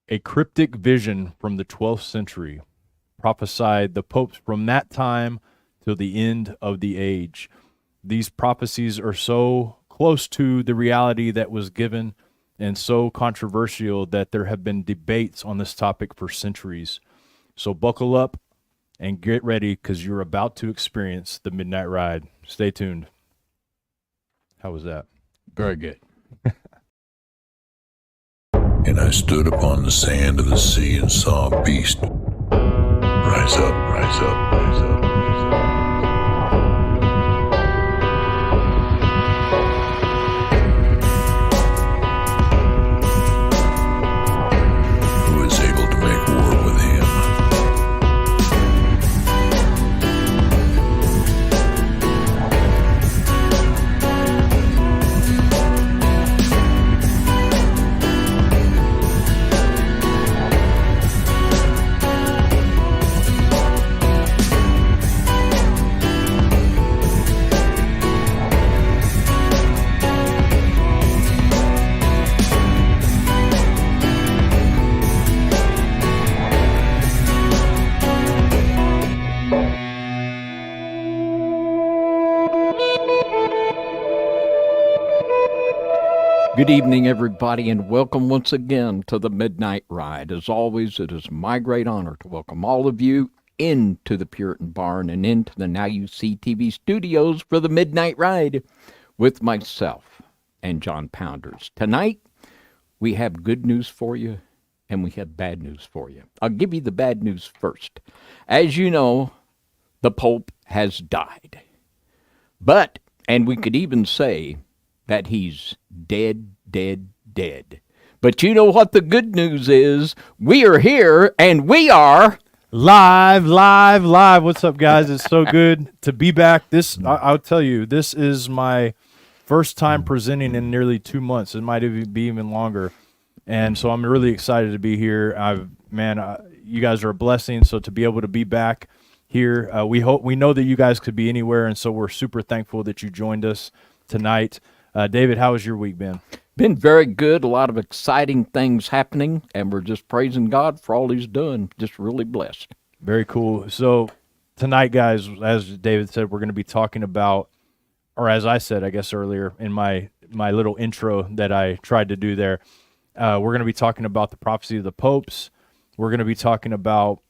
A cryptic vision from the 12th century prophesied the popes from that time till the end of the age. These prophecies are so close to the reality that was given and so controversial that there have been debates on this topic for centuries. So buckle up and get ready because you're about to experience the Midnight Ride. Stay tuned. How was that? Very good. And I stood upon the sand of the sea and saw a beast rise up, rise up, rise up, rise up. Who is able to make war with him? Good evening, everybody, and welcome once again to the Midnight Ride. As always, it is my great honor to welcome all of you into the Puritan Barn and into the NYSTV studios for the Midnight Ride with myself and John Pounders. Tonight, we have good news for you and we have bad news for you. I'll give you the bad news first. As you know, the Pope has died. But, and we could even say that he's dead. But you know what the good news is? We are here, and we are Live. What's up, guys? It's so good to be back. I'll tell you, this is my first time presenting in nearly 2 months. It might even be even longer. And so I'm really excited to be here. You guys are a blessing. So to be able to be back here, we know that you guys could be anywhere. And so we're super thankful that you joined us tonight. David, how has your week been? Been very good. A lot of exciting things happening, and we're just praising God for all he's done. Just really blessed. Very cool. So tonight, guys, as David said, we're going to be talking about, or as I said, I guess earlier in my little intro that I tried to do there, we're going to be talking about the prophecy of the popes. We're going to be talking about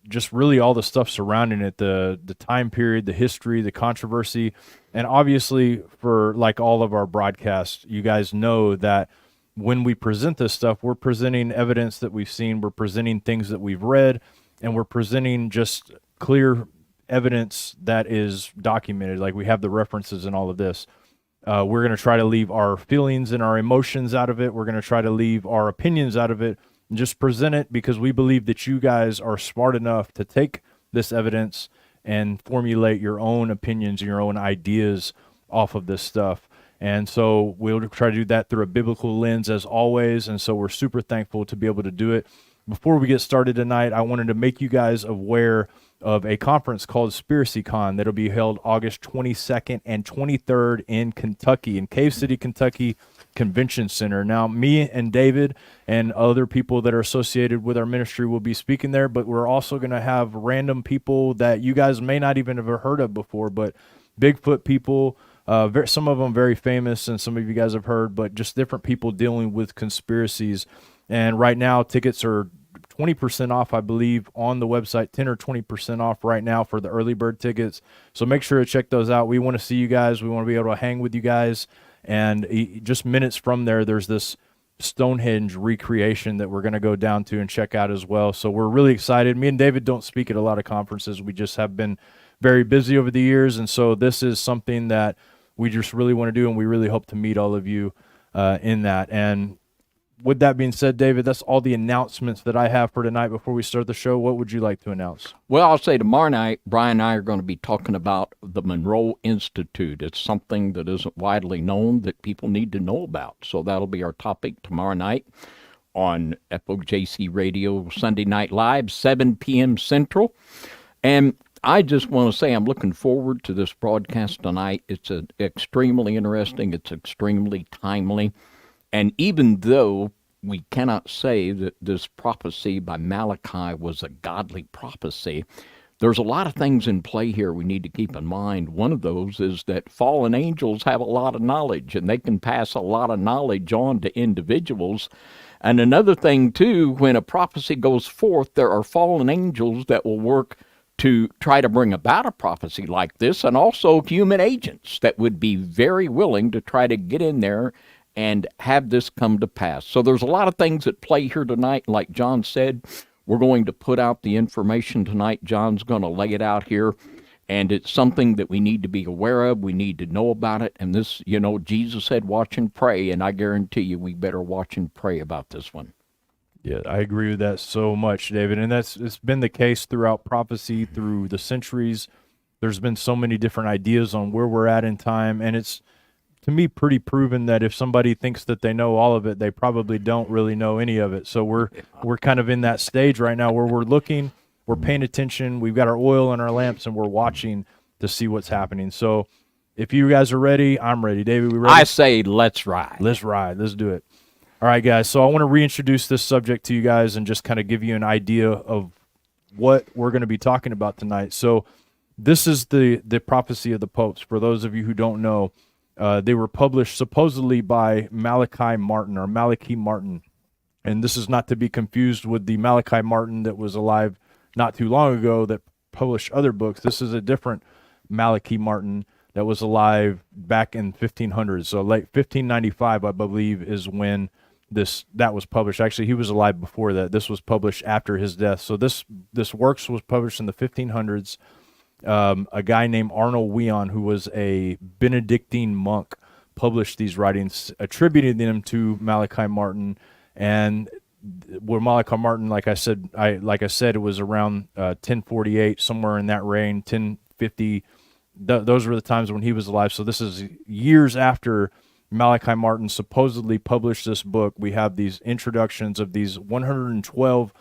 just really all the stuff surrounding it, the time period, the history, the controversy. And obviously, for like all of our broadcasts, you guys know that when we present this stuff, we're presenting evidence that we've seen, we're presenting things that we've read, and we're presenting just clear evidence that is documented. Like we have the references and all of this. We're going to try to leave our feelings and our emotions out of it. We're going to try to leave our opinions out of it and just present it because we believe that you guys are smart enough to take this evidence and formulate your own opinions and your own ideas off of this stuff. And so we'll try to do that through a biblical lens as always. And so we're super thankful to be able to do it. Before we get started tonight, I wanted to make you guys aware of a conference called SpiracyCon that'll be held August 22nd and 23rd in Kentucky, in Cave City, Kentucky Convention Center. Now, me and David and other people that are associated with our ministry will be speaking there, but we're also going to have random people that you guys may not even have heard of before, but Bigfoot people, some of them very famous, and some of you guys have heard, but just different people dealing with conspiracies. And right now, tickets are 20% off, I believe, on the website, 10 or 20% off right now for the early bird tickets. So make sure to check those out. We want to see you guys. We want to be able to hang with you guys. And just minutes from there, there's this Stonehenge recreation that we're going to go down to and check out as well. So we're really excited. Me and David don't speak at a lot of conferences. We just have been very busy over the years. And so this is something that we just really want to do. And we really hope to meet all of you in that. And with that being said, David, that's all the announcements that I have for tonight. Before we start the show, what would you like to announce? Well, I'll say tomorrow night, Brian and I are going to be talking about the Monroe Institute. It's something that isn't widely known that people need to know about. So that'll be our topic tomorrow night on FOJC Radio, Sunday Night Live, 7 p.m. Central. And I just want to say I'm looking forward to this broadcast tonight. It's extremely interesting. It's extremely timely. And even though we cannot say that this prophecy by Malachi was a godly prophecy. There's a lot of things in play here we need to keep in mind. One of those is that fallen angels have a lot of knowledge, and they can pass a lot of knowledge on to individuals. And another thing, too, when a prophecy goes forth, there are fallen angels that will work to try to bring about a prophecy like this, and also human agents that would be very willing to try to get in there and have this come to pass. So there's a lot of things at play here tonight. Like John said, we're going to put out the information tonight. John's going to lay it out here, and it's something that we need to be aware of. We need to know about it. And this, Jesus said, watch and pray, and I guarantee you we better watch and pray about this one. Yeah, I agree with that so much, David. And it's been the case throughout prophecy, through the centuries. There's been so many different ideas on where we're at in time, and it's, to me, pretty proven that if somebody thinks that they know all of it, they probably don't really know any of it. So we're kind of in that stage right now where we're looking, we're paying attention, we've got our oil in our lamps, and we're watching to see what's happening. So if you guys are ready, I'm ready. David, we ready? I say let's ride. Let's ride. Let's do it. All right, guys. So I want to reintroduce this subject to you guys and just kind of give you an idea of what we're going to be talking about tonight. So this is the prophecy of the popes. For those of you who don't know, they were published supposedly by Malachy Martin. And this is not to be confused with the Malachy Martin that was alive not too long ago that published other books. This is a different Malachy Martin that was alive back in 1500s. So late 1595, I believe, is when that was published. Actually, he was alive before that. This was published after his death. So this works was published in the 1500s. A guy named Arnold Wion, who was a Benedictine monk, published these writings, attributing them to Malachy Martin. And where Malachy Martin, like I said, it was around 1048, somewhere in that range, 1050. Those were the times when he was alive. So this is years after Malachy Martin supposedly published this book. We have these introductions of these 112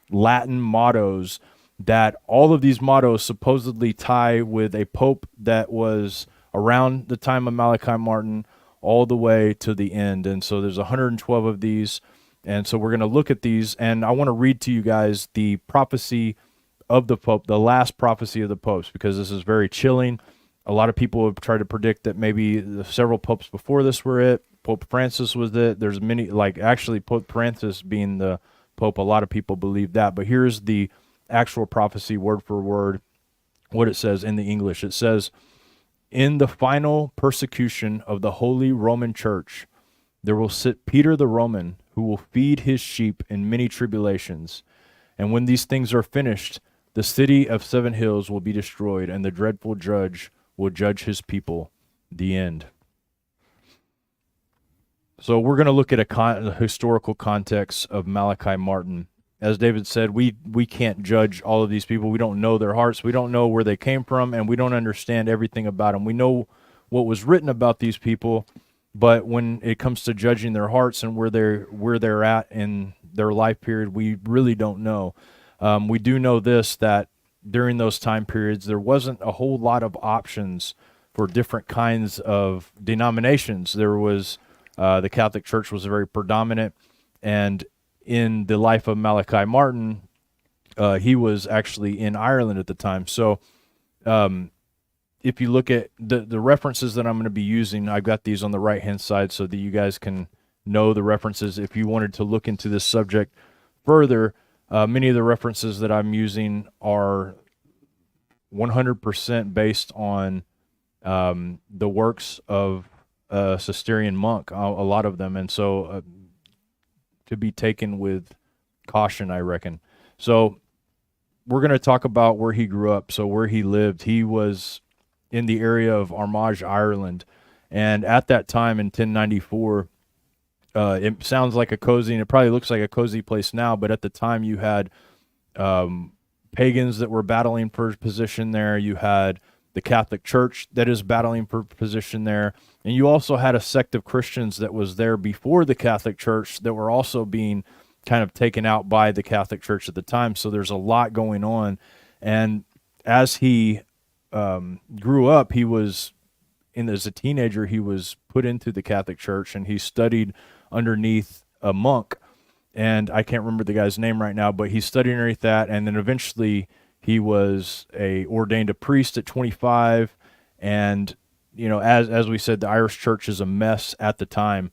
Latin mottos, that all of these mottos supposedly tie with a pope that was around the time of Malachy Martin all the way to the end. And so there's 112 of these. And so we're going to look at these, and I want to read to you guys the prophecy of the pope, the last prophecy of the popes, because this is very chilling. A lot of people have tried to predict that maybe the several popes before this were it. Pope Francis was it. There's many, like actually Pope Francis being the pope, a lot of people believe that. But here's the actual prophecy, word for word, what it says in the English. It says, "In the final persecution of the Holy Roman Church, there will sit Peter the Roman, who will feed his sheep in many tribulations. And when these things are finished, the city of 7 hills will be destroyed, and the dreadful judge will judge his people." The end. So we're going to look at a historical context of Malachy Martin. As David said, we can't judge all of these people. We don't know their hearts. We don't know where they came from, and we don't understand everything about them. We know what was written about these people, but when it comes to judging their hearts and where they're at in their life period, we really don't know. We do know this, that during those time periods, there wasn't a whole lot of options for different kinds of denominations. There was the Catholic Church was very predominant, and in the life of Malachy Martin, he was actually in Ireland at the time. So if you look at the references that I'm going to be using, I've got these on the right-hand side so that you guys can know the references. If you wanted to look into this subject further, many of the references that I'm using are 100% based on the works of a Cistercian monk, a lot of them. And so to be taken with caution, I reckon. So we're going to talk about where he grew up, so where he lived. He was in the area of Armagh, Ireland. And at that time in 1094, it sounds like a cozy, and it probably looks like a cozy place now, but at the time you had pagans that were battling for position there. You had the Catholic Church that is battling for position there. And you also had a sect of Christians that was there before the Catholic Church that were also being kind of taken out by the Catholic Church at the time. So there's a lot going on. And as he grew up, as a teenager, he was put into the Catholic Church, and he studied underneath a monk and I can't remember the guy's name right now, but he studied underneath that, and then eventually he was ordained a priest at 25, and as we said, the Irish church is a mess at the time.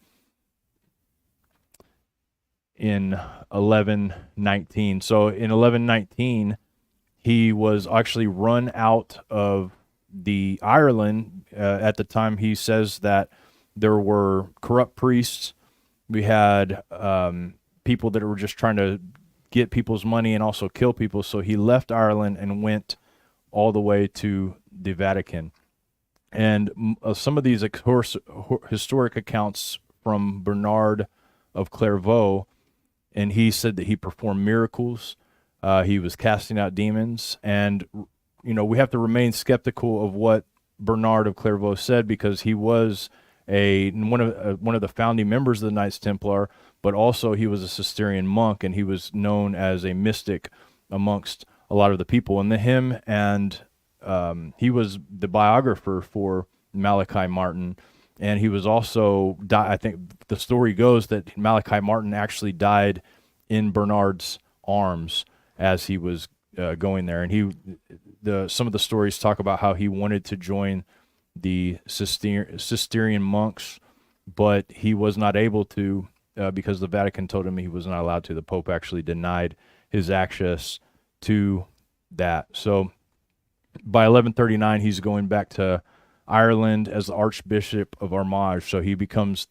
In 1119, so in 1119, he was actually run out of the Ireland. At the time, he says that there were corrupt priests. We had people that were just trying to get people's money and also kill people. So he left Ireland and went all the way to the Vatican. And some of these historic accounts from Bernard of Clairvaux, and he said that he performed miracles. He was casting out demons. And, we have to remain skeptical of what Bernard of Clairvaux said, because he was one of the founding members of the Knights Templar, but also he was a Cistercian monk, and he was known as a mystic amongst a lot of the people. And he was the biographer for Malachy Martin, and he was also, I think the story goes that Malachy Martin actually died in Bernard's arms as he was going there. And some of the stories talk about how he wanted to join the Cistercian monks, but he was not able to because the Vatican told him he was not allowed to. The Pope actually denied his access to that. So by 1139, he's going back to Ireland as the Archbishop of Armagh. So he becomes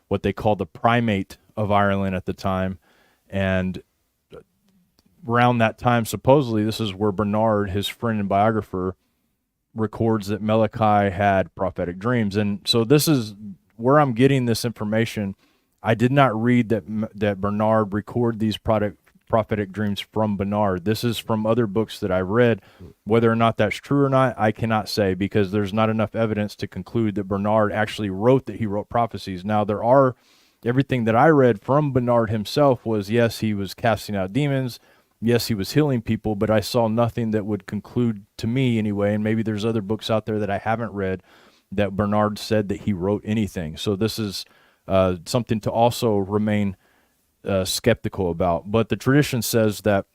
what they call the primate of Ireland at the time. And around that time, supposedly, this is where Bernard, his friend and biographer, records that Malachy had prophetic dreams. And so this is where I'm getting this information. I did not read that Bernard recorded these prophetic dreams from Bernard. This is from other books that I've read. Whether or not that's true or not, I cannot say, because there's not enough evidence to conclude that Bernard actually wrote prophecies. Now, everything that I read from Bernard himself was, yes, he was casting out demons, yes, he was healing people, but I saw nothing that would conclude, to me anyway, and maybe there's other books out there that I haven't read, that Bernard said that he wrote anything. So this is something to also remain skeptical about. But the tradition says that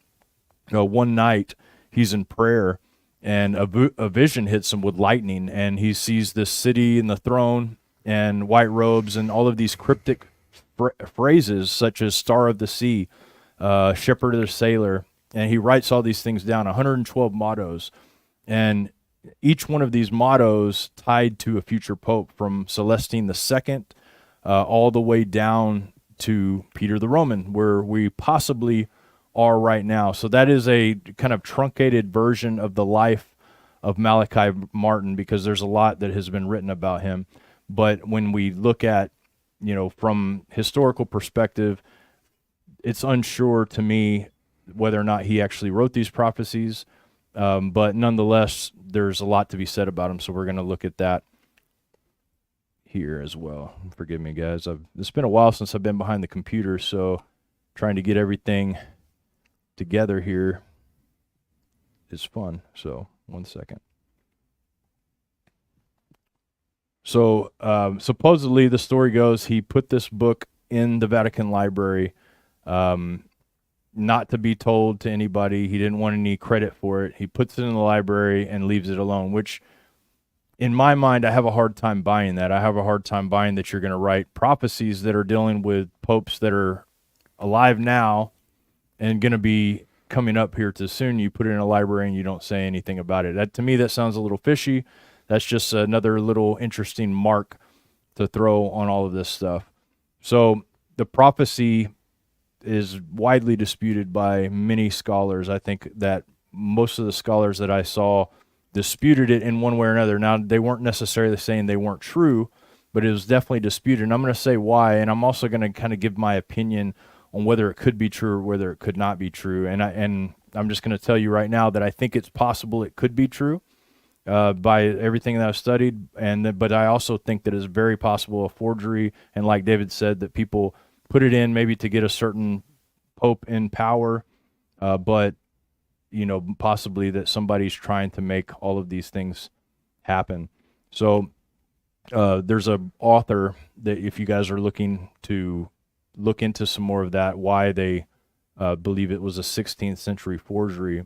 one night he's in prayer, and a vision hits him with lightning, and he sees this city and the throne and white robes and all of these cryptic phrases such as Star of the Sea, Shepherd of the Sailor, and he writes all these things down, 112 mottos, and each one of these mottos tied to a future pope, from Celestine II all the way down to Peter the Roman, where we possibly are right now. So that is a kind of truncated version of the life of Malachy Martin, because there's a lot that has been written about him. But when we look at, from historical perspective, it's unsure to me whether or not he actually wrote these prophecies. But nonetheless, there's a lot to be said about him. So we're going to look at that here as well. Forgive me, guys. It's been a while since I've been behind the computer, so trying to get everything together here is fun. So 1 second. So supposedly the story goes he put this book in the Vatican library, not to be told to anybody. He didn't want any credit for it. He puts it in the library and leaves it alone, which in my mind, I have a hard time buying that. I have a hard time buying that you're going to write prophecies that are dealing with popes that are alive now and going to be coming up here too soon. You put it in a library and you don't say anything about it. To me, that sounds a little fishy. That's just another little interesting mark to throw on all of this stuff. So the prophecy is widely disputed by many scholars. I think that most of the scholars that I saw disputed it in one way or another. Now, they weren't necessarily saying they weren't true, but it was definitely disputed. And I'm going to say why, and I'm also going to kind of give my opinion on whether it could be true or whether it could not be true. And I'm just going to tell you right now that I think it's possible it could be true by everything that I've studied, but I also think that it's very possible a forgery, and like David said, that people put it in maybe to get a certain pope in power, but possibly that somebody's trying to make all of these things happen. So there's a author that if you guys are looking to look into some more of that, why they believe it was a 16th century forgery,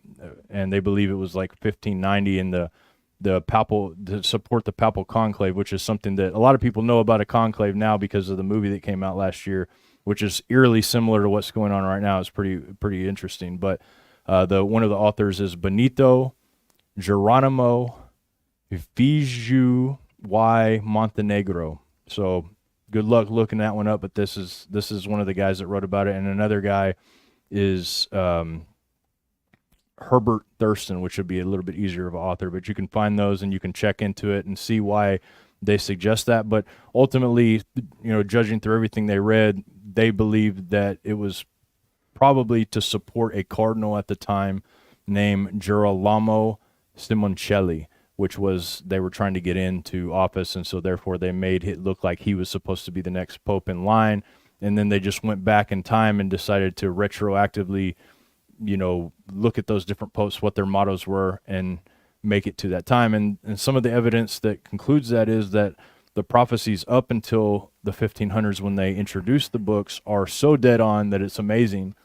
and they believe it was like 1590 in the papal, to support the papal conclave, which is something that a lot of people know about a conclave now because of the movie that came out last year, which is eerily similar to what's going on right now. It's pretty interesting. But one of the authors is Benito Geronimo Fiju y Montenegro. So good luck looking that one up. But this is one of the guys that wrote about it, and another guy is Herbert Thurston, which would be a little bit easier of an author. But you can find those and you can check into it and see why they suggest that. But ultimately, judging through everything they read, they believed that it was probably to support a cardinal at the time named Girolamo Simoncelli, which was, they were trying to get into office, and so therefore they made it look like he was supposed to be the next pope in line. And then they just went back in time and decided to retroactively, look at those different popes, what their mottos were, and make it to that time. And some of the evidence that concludes that is that the prophecies up until the 1500s, when they introduced the books, are so dead on that it's amazing.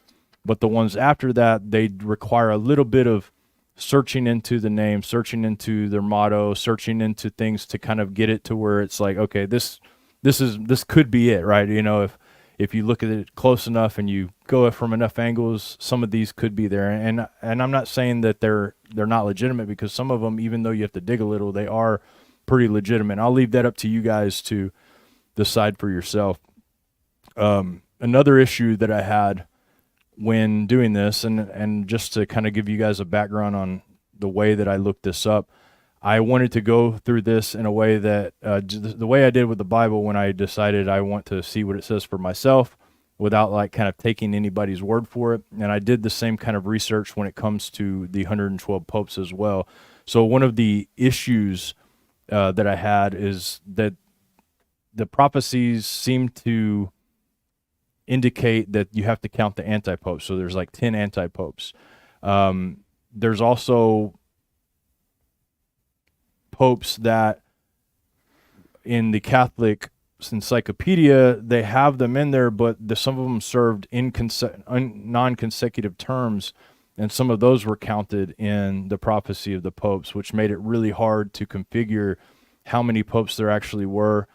But the ones after that, they require a little bit of searching into the name, searching into their motto, searching into things to kind of get it to where it's like, okay, this could be it, right? If you look at it close enough and you go from enough angles, some of these could be there. And I'm not saying that they're not legitimate, because some of them, even though you have to dig a little, they are pretty legitimate. I'll leave that up to you guys to decide for yourself. Another issue that I had when doing this, and just to kind of give you guys a background on the way that I looked this up, I wanted to go through this in a way that the way I did with the Bible, when I decided I want to see what it says for myself without like kind of taking anybody's word for it. And I did the same kind of research when it comes to the 112 popes as well. So one of the issues that I had is that the prophecies seem to indicate that you have to count the anti-popes. So there's like 10 anti-popes. There's also popes that in the Catholic encyclopedia, they have them in there, but some of them served in non-consecutive terms, and some of those were counted in the prophecy of the popes, which made it really hard to configure how many popes there actually were.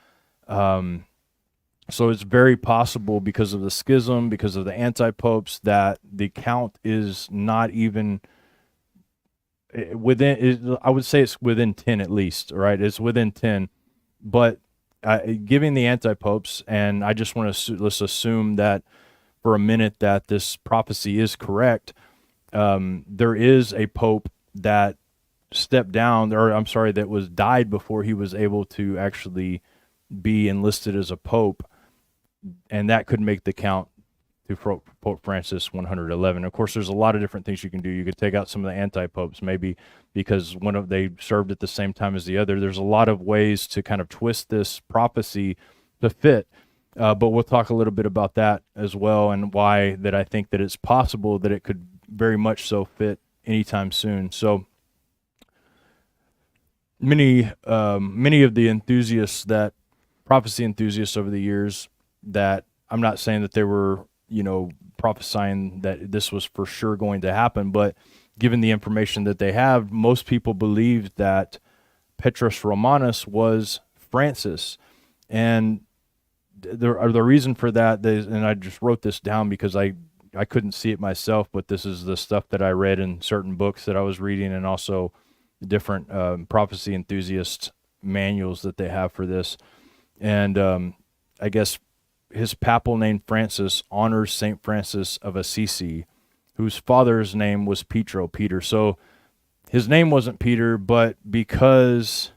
So it's very possible, because of the schism, because of the anti-popes, that the count is not even within, I would say it's within 10 at least, right? It's within 10, but giving the anti-popes, and I just want to, let's assume that for a minute that this prophecy is correct. There is a pope that stepped down, or I'm sorry, that died before he was able to actually be enlisted as a pope, and that could make the count to Pope Francis 111. Of course, there's a lot of different things you can do. You could take out some of the anti-popes, maybe because they served at the same time as the other. There's a lot of ways to kind of twist this prophecy to fit, but we'll talk a little bit about that as well, and why that I think that it's possible that it could very much so fit anytime soon. So many of the enthusiasts, that prophecy enthusiasts over the years, that I'm not saying that they were, prophesying that this was for sure going to happen, but given the information that they have, most people believe that Petrus Romanus was Francis. And the reason for that is, and I just wrote this down because I couldn't see it myself, but this is the stuff that I read in certain books that I was reading, and also different prophecy enthusiast manuals that they have for this. And I guess his papal name Francis honors St. Francis of Assisi, whose father's name was Peter. So his name wasn't Peter, but because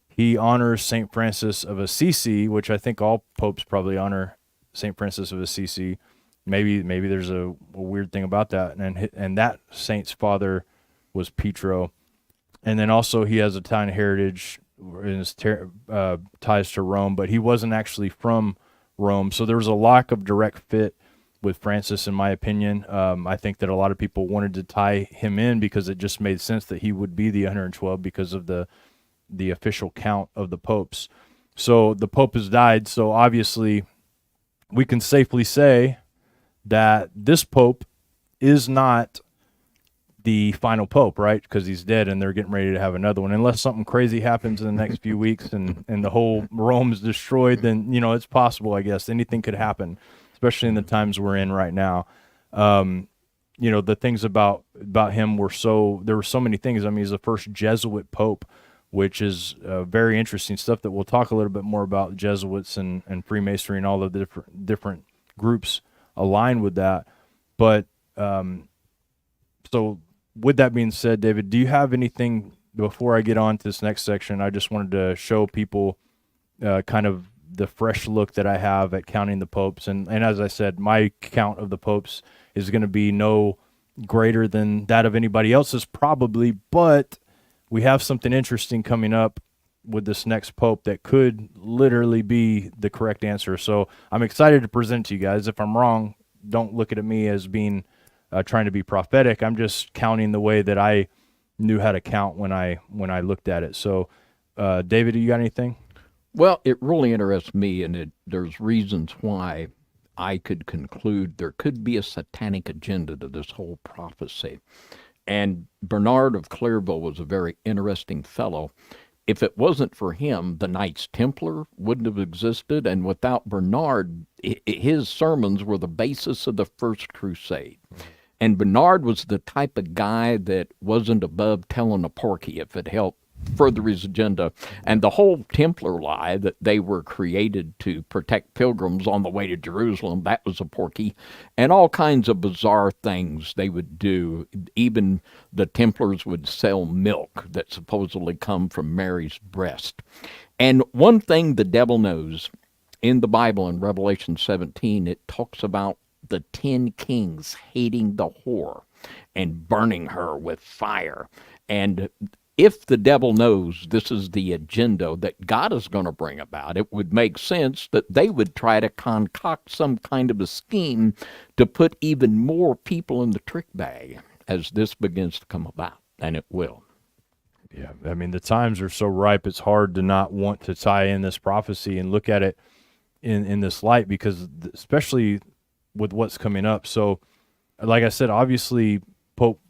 he honors St. Francis of Assisi, which I think all popes probably honor St. Francis of Assisi. Maybe there's a weird thing about that. And that saint's father was Pietro. And then also he has Italian heritage in his ties to Rome, but he wasn't actually from Rome. So there was a lack of direct fit with Francis, in my opinion. I think that a lot of people wanted to tie him in because it just made sense that he would be the 112 because of the official count of the popes. So the pope has died, so obviously we can safely say that this pope is not the final pope, right? Because he's dead and they're getting ready to have another one. Unless something crazy happens in the next few weeks and the whole Rome is destroyed, then, it's possible, I guess. Anything could happen, especially in the times we're in right now. The things about him there were so many things. I mean, he's the first Jesuit pope, which is very interesting stuff that we'll talk a little bit more about Jesuits and Freemasonry and all the different groups aligned with that. But so with that being said, David, do you have anything before I get on to this next section? I just wanted to show people kind of the fresh look that I have at counting the popes. And as I said, my count of the popes is going to be no greater than that of anybody else's probably, but we have something interesting coming up with this next pope that could literally be the correct answer. So I'm excited to present to you guys. If I'm wrong, don't look at me as being trying to be prophetic. I'm just counting the way that I knew how to count when I looked at it. So, David, do you got anything? Well, it really interests me, and there's reasons why I could conclude there could be a satanic agenda to this whole prophecy. And Bernard of Clairvaux was a very interesting fellow. If it wasn't for him, the Knights Templar wouldn't have existed, and without Bernard, his sermons were the basis of the First Crusade. And Bernard was the type of guy that wasn't above telling a porky if it helped further his agenda. And the whole Templar lie that they were created to protect pilgrims on the way to Jerusalem, that was a porky. And all kinds of bizarre things they would do. Even the Templars would sell milk that supposedly come from Mary's breast. And one thing the devil knows, in the Bible in Revelation 17, it talks about the 10 kings hating the whore and burning her with fire. And if the devil knows this is the agenda that God is going to bring about, it would make sense that they would try to concoct some kind of a scheme to put even more people in the trick bag as this begins to come about, and it will. Yeah, I mean, the times are so ripe, it's hard to not want to tie in this prophecy and look at it in this light, because especially with what's coming up. So, like I said, obviously, Pope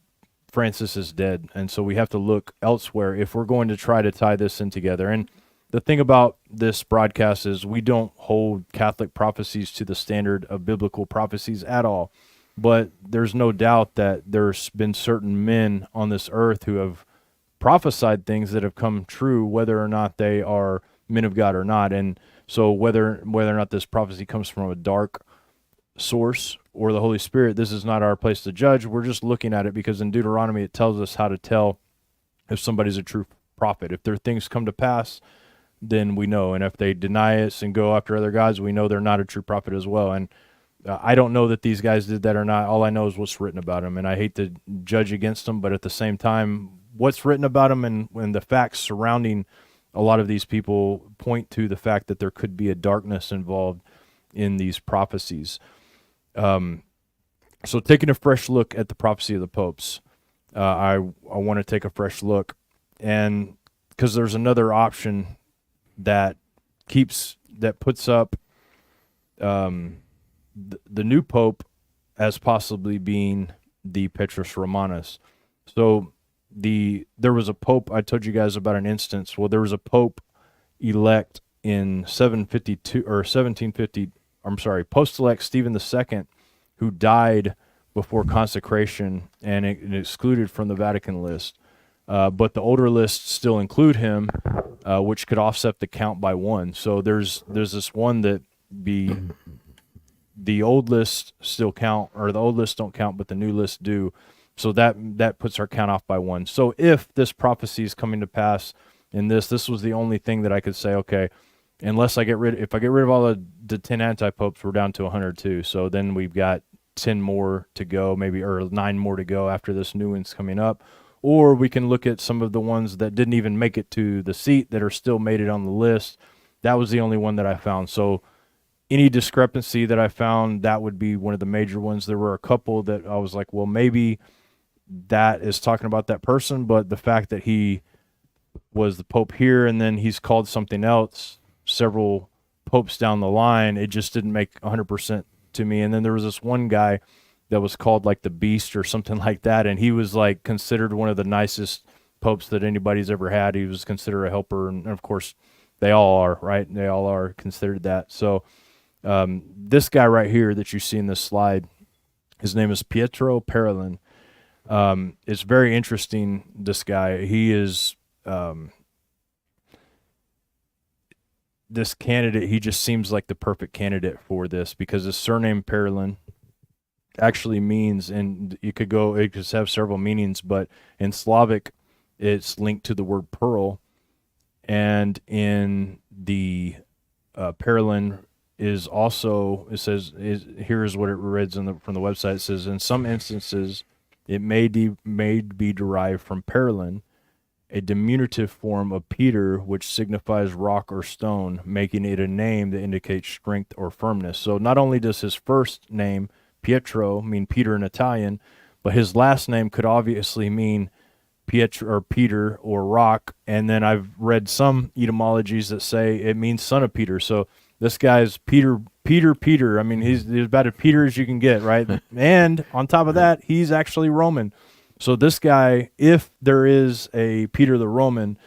Francis is dead, and so we have to look elsewhere if we're going to try to tie this in together. And the thing about this broadcast is we don't hold Catholic prophecies to the standard of biblical prophecies at all. But there's no doubt that there's been certain men on this earth who have prophesied things that have come true, whether or not they are men of God or not. And so whether or not this prophecy comes from a dark source or the Holy Spirit, this is not our place to judge. We're just looking at it because in Deuteronomy it tells us how to tell if somebody's a true prophet. If their things come to pass, then we know. And if they deny us and go after other gods, we know they're not a true prophet as well. And I don't know that these guys did that or not. All I know is what's written about them. And I hate to judge against them, but at the same time, what's written about them and the facts surrounding a lot of these people point to the fact that there could be a darkness involved in these prophecies. So taking a fresh look at the prophecy of the popes, I want to take a fresh look, and because there's another option that puts up the new pope as possibly being the Petrus Romanus. So there was a pope, I told you guys about an instance. Well, there was a pope elect in 1750. I'm sorry, post-elect Stephen II, who died before consecration and excluded from the Vatican list. But the older lists still include him, which could offset the count by one. So there's this one that the old lists still count, or the old lists don't count, but the new lists do. So that puts our count off by one. So if this prophecy is coming to pass in this was the only thing that I could say, okay, unless if I get rid of all the 10 anti-popes, we're down to 102. So then we've got 10 more to go, or 9 more to go after this new one's coming up. Or we can look at some of the ones that didn't even make it to the seat that are still made it on the list. That was the only one that I found. So any discrepancy that I found, that would be one of the major ones. There were a couple that I was like, well, maybe that is talking about that person, but the fact that he was the Pope here and then he's called something else several popes down the line, it just didn't make 100% to me. And then there was this one guy that was called like the Beast or something like that, and he was like considered one of the nicest popes that anybody's ever had. He was considered a helper, and of course they all are, right? They all are considered that. So this guy right here that you see in this slide, his name is Pietro Parolin. It's very interesting, this guy. He is this candidate, he just seems like the perfect candidate for this, because his surname Parolin actually means, and it could have several meanings, but in Slavic it's linked to the word pearl, and in the Parolin is also, it says, here's what it reads from the website. It says, in some instances it may be derived from Parolin, a diminutive form of Peter, which signifies rock or stone, making it a name that indicates strength or firmness. So not only does his first name, Pietro, mean Peter in Italian, but his last name could obviously mean Pietro or Peter or rock. And then I've read some etymologies that say it means son of Peter. So this guy's Peter. I mean, he's about as Peter as you can get, right? And on top of that, he's actually Roman. So this guy, if there is a Peter the Roman,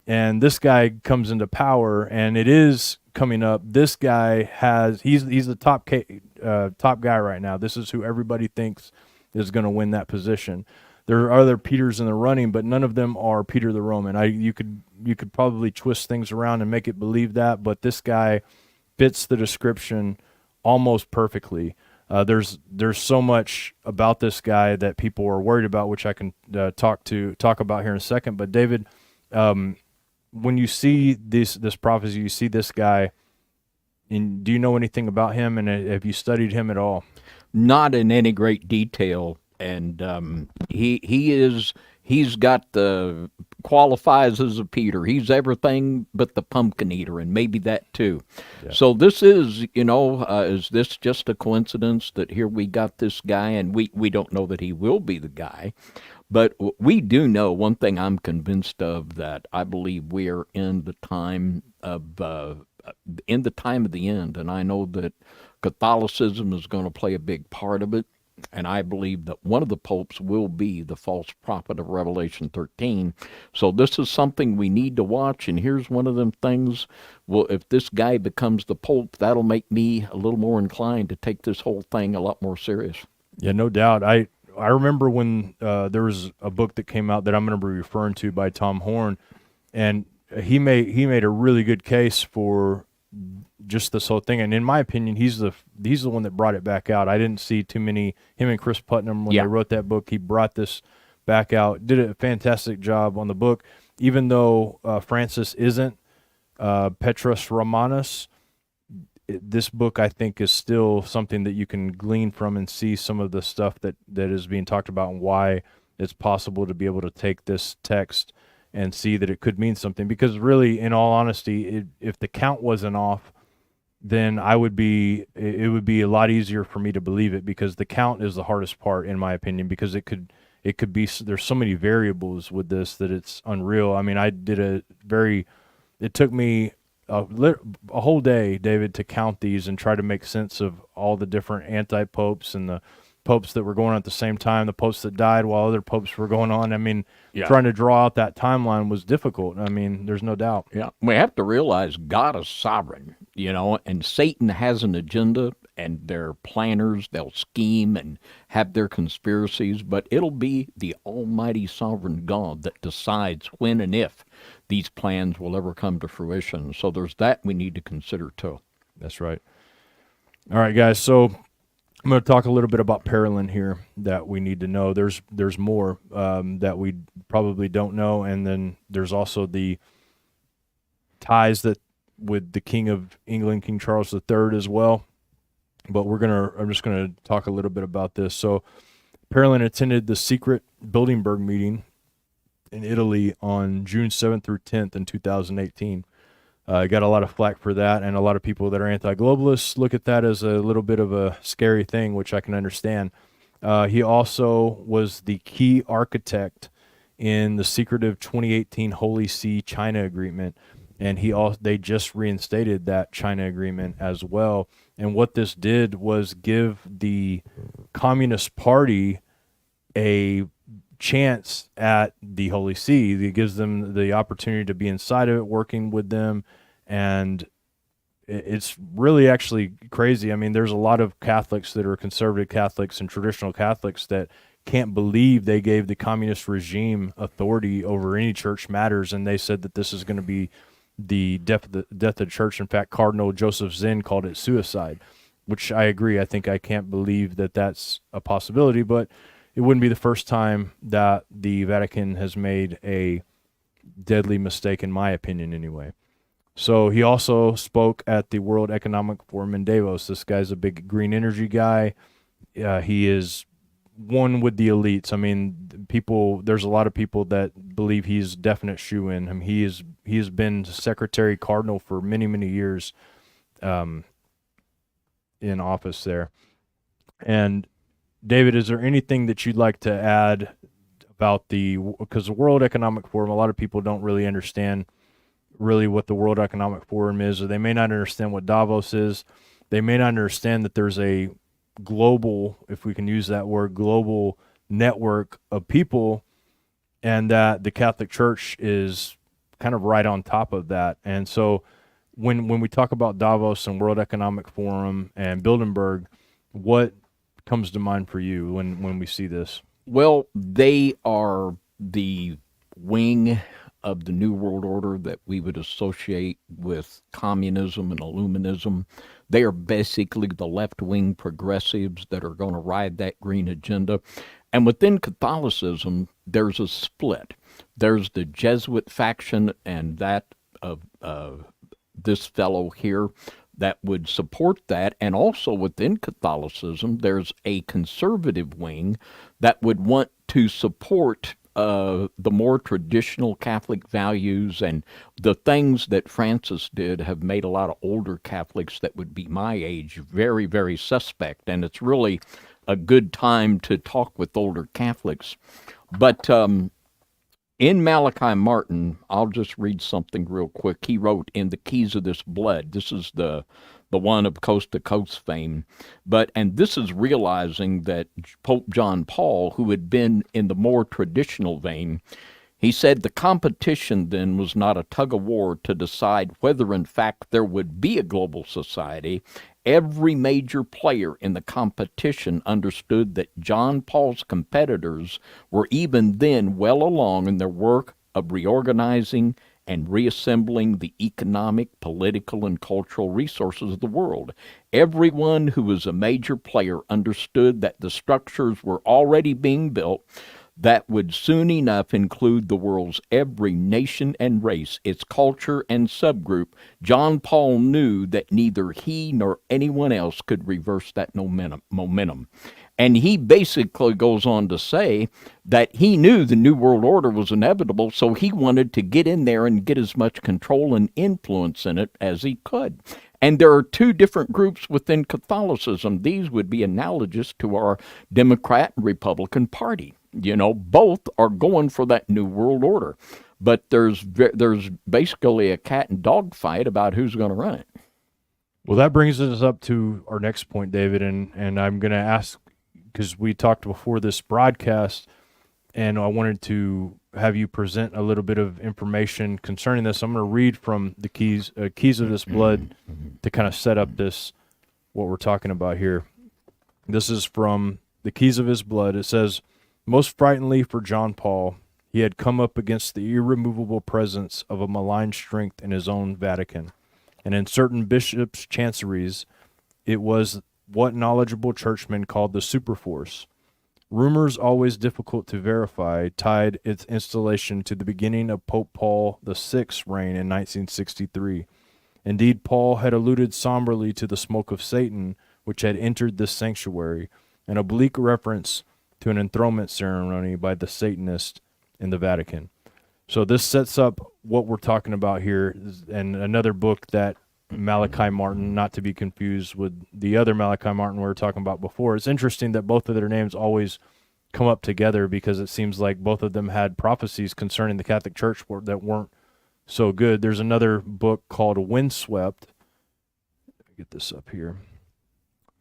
and this guy comes into power, and it is coming up, this guy he's the top guy right now. This is who everybody thinks is going to win that position. There are other Peters in the running, but none of them are Peter the Roman. You could probably twist things around and make it believe that, but this guy fits the description almost perfectly. There's so much about this guy that people are worried about, which I can talk about here in a second. But David, when you see this prophecy, you see this guy, and do you know anything about him, and have you studied him at all? Not in any great detail, and he's got the qualifies as a Peter. He's everything but the pumpkin eater, and maybe that too. Yeah. So this is, is this just a coincidence that here we got this guy, and we don't know that he will be the guy, but we do know one thing I'm convinced of, that I believe we are in the time of the end, and I know that Catholicism is going to play a big part of it. And I believe that one of the popes will be the false prophet of Revelation 13. So this is something we need to watch. And here's one of them things. Well, if this guy becomes the pope, that'll make me a little more inclined to take this whole thing a lot more serious. Yeah, no doubt. I remember when there was a book that came out that I'm going to be referring to by Tom Horn, and he made a really good case for just this whole thing, and in my opinion, he's the one that brought it back out. I didn't see too many. Him and Chris Putnam, when they wrote that book, he brought this back out. Did a fantastic job on the book, even though Francis isn't Petrus Romanus. This book, I think, is still something that you can glean from and see some of the stuff that is being talked about, and why it's possible to be able to take this text and see that it could mean something. Because really, in all honesty, if the count wasn't off, then it would be a lot easier for me to believe it, because the count is the hardest part, in my opinion, because it could be, there's so many variables with this that it's unreal. I mean, it took me a whole day, David, to count these and try to make sense of all the different anti-popes and the popes that were going on at the same time, the popes that died while other popes were going on. I mean, trying to draw out that timeline was difficult. I mean, there's no doubt. Yeah, we have to realize God is sovereign, and Satan has an agenda, and they're planners. They'll scheme and have their conspiracies, but it'll be the almighty sovereign God that decides when and if these plans will ever come to fruition. So there's that we need to consider too. That's right. All right, guys, so I'm going to talk a little bit about Parolin here that we need to know. There's more that we probably don't know, and then there's also the ties that with the King of England, King Charles III, as well. But I'm just gonna talk a little bit about this. So Parolin attended the secret Bilderberg meeting in Italy on June 7th through 10th in 2018. Got a lot of flack for that, and a lot of people that are anti-globalists look at that as a little bit of a scary thing, which I can understand. He also was the key architect in the secretive 2018 Holy See China Agreement. and they just reinstated that China agreement as well. And what this did was give the Communist Party a chance at the Holy See. It gives them the opportunity to be inside of it, working with them, and it's really actually crazy. I mean, there's a lot of Catholics that are conservative Catholics and traditional Catholics that can't believe they gave the communist regime authority over any church matters, and they said that this is going to be the death of the church. In fact, Cardinal Joseph Zinn called it suicide, which I agree. I think I can't believe that that's a possibility, but it wouldn't be the first time that the Vatican has made a deadly mistake, in my opinion, anyway. So he also spoke at the World Economic Forum in Davos. This guy's a big green energy guy. He is one with the elites. I mean, there's a lot of people that believe he's definite shoe-in. I mean, he has been secretary cardinal for many, many years in office there. And David, is there anything that you'd like to add about because the World Economic Forum, a lot of people don't really understand really what the World Economic Forum is, or they may not understand what Davos is. They may not understand that there's a global, if we can use that word, global network of people, and that the Catholic Church is kind of right on top of that. And so when we talk about Davos and World Economic Forum and Bilderberg, what comes to mind for you when we see this? Well, they are the wing of the New World Order that we would associate with communism and Illuminism. They are basically the left-wing progressives that are going to ride that green agenda. And within Catholicism, there's a split. There's the Jesuit faction and that of this fellow here that would support that. And also within Catholicism, there's a conservative wing that would want to support the more traditional Catholic values, and the things that Francis did have made a lot of older Catholics that would be my age very, very suspect. And it's really a good time to talk with older Catholics. But in Malachy Martin, I'll just read something real quick. He wrote in The Keys of This Blood. This is the one of Coast to Coast fame. And this is realizing that Pope John Paul, who had been in the more traditional vein, he said the competition then was not a tug of war to decide whether in fact there would be a global society. Every major player in the competition understood that John Paul's competitors were even then well along in their work of reorganizing and reassembling the economic, political, and cultural resources of the world. Everyone who was a major player understood that the structures were already being built that would soon enough include the world's every nation and race, its culture and subgroup. John Paul knew that neither he nor anyone else could reverse that momentum. And he basically goes on to say that he knew the New World Order was inevitable, so he wanted to get in there and get as much control and influence in it as he could. And there are two different groups within Catholicism. These would be analogous to our Democrat and Republican Party. You know, both are going for that New World Order. But there's basically a cat and dog fight about who's going to run it. Well, that brings us up to our next point, David, and I'm going to ask, because we talked before this broadcast, and I wanted to have you present a little bit of information concerning this. I'm going to read from the Keys of This Blood to kind of set up what we're talking about here. This is from the Keys of His Blood. It says, "Most frighteningly for John Paul, he had come up against the irremovable presence of a malign strength in his own Vatican, and in certain bishops' chanceries, it was what knowledgeable churchmen called the superforce. Rumors, always difficult to verify, tied its installation to the beginning of Pope Paul VI's reign in 1963. Indeed, Paul had alluded somberly to the smoke of Satan, which had entered this sanctuary, an oblique reference to an enthronement ceremony by the Satanists in the Vatican." So this sets up what we're talking about here, and another book that Malachy Martin, not to be confused with the other Malachy Martin we were talking about before. It's interesting that both of their names always come up together, because it seems like both of them had prophecies concerning the Catholic Church that weren't so good. There's another book called Windswept. Get this up here.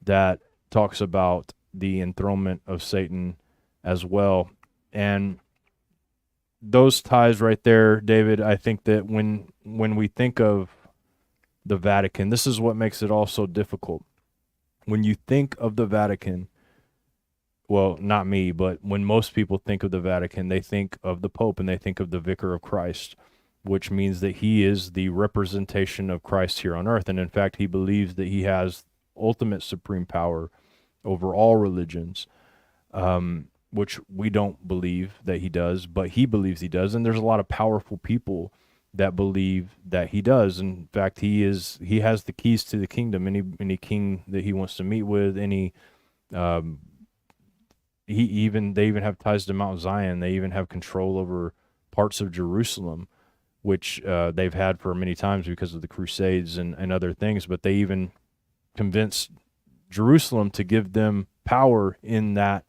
That talks about the enthronement of Satan as well. And those ties right there, David, I think that when we think of the Vatican, this is what makes it all so difficult. When you think of the Vatican, well, not me, but when most people think of the Vatican, they think of the Pope and they think of the Vicar of Christ, which means that he is the representation of Christ here on earth. And in fact, he believes that he has ultimate supreme power over all religions, which we don't believe that he does, but he believes he does. And there's a lot of powerful people that believe that he does. In fact, he has the keys to the kingdom. Any king that he wants to meet with, they even have ties to Mount Zion. They even have control over parts of Jerusalem, which they've had for many times because of the Crusades and other things. But they even convinced Jerusalem to give them power in that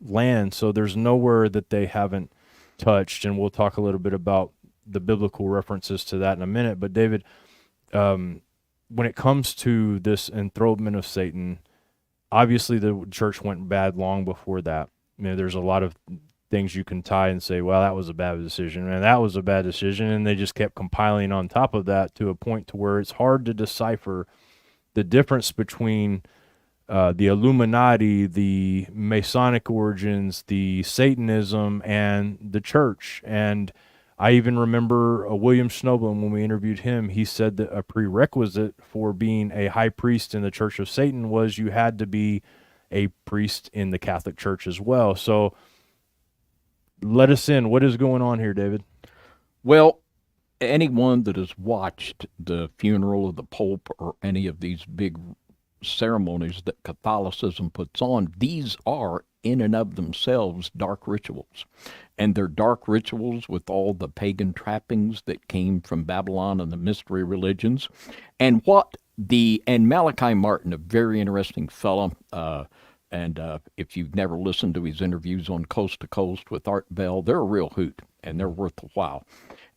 land. So there's nowhere that they haven't touched. And we'll talk a little bit about the biblical references to that in a minute. But David, when it comes to this enthronement of Satan, obviously the church went bad long before that. There's a lot of things you can tie and say, well, that was a bad decision, and that was a bad decision, and they just kept compiling on top of that to a point to where it's hard to decipher the difference between the Illuminati, the Masonic origins, the Satanism, and the church. And I even remember William Snowblum, when we interviewed him, he said that a prerequisite for being a high priest in the Church of Satan was you had to be a priest in the Catholic Church as well. So let us in. What is going on here, David? Well, anyone that has watched the funeral of the Pope or any of these big ceremonies that Catholicism puts on, these are in and of themselves dark rituals. And they're dark rituals with all the pagan trappings that came from Babylon and the mystery religions. And Malachi Martin, a very interesting fellow, and if you've never listened to his interviews on Coast to Coast with Art Bell, they're a real hoot, and they're worth a while.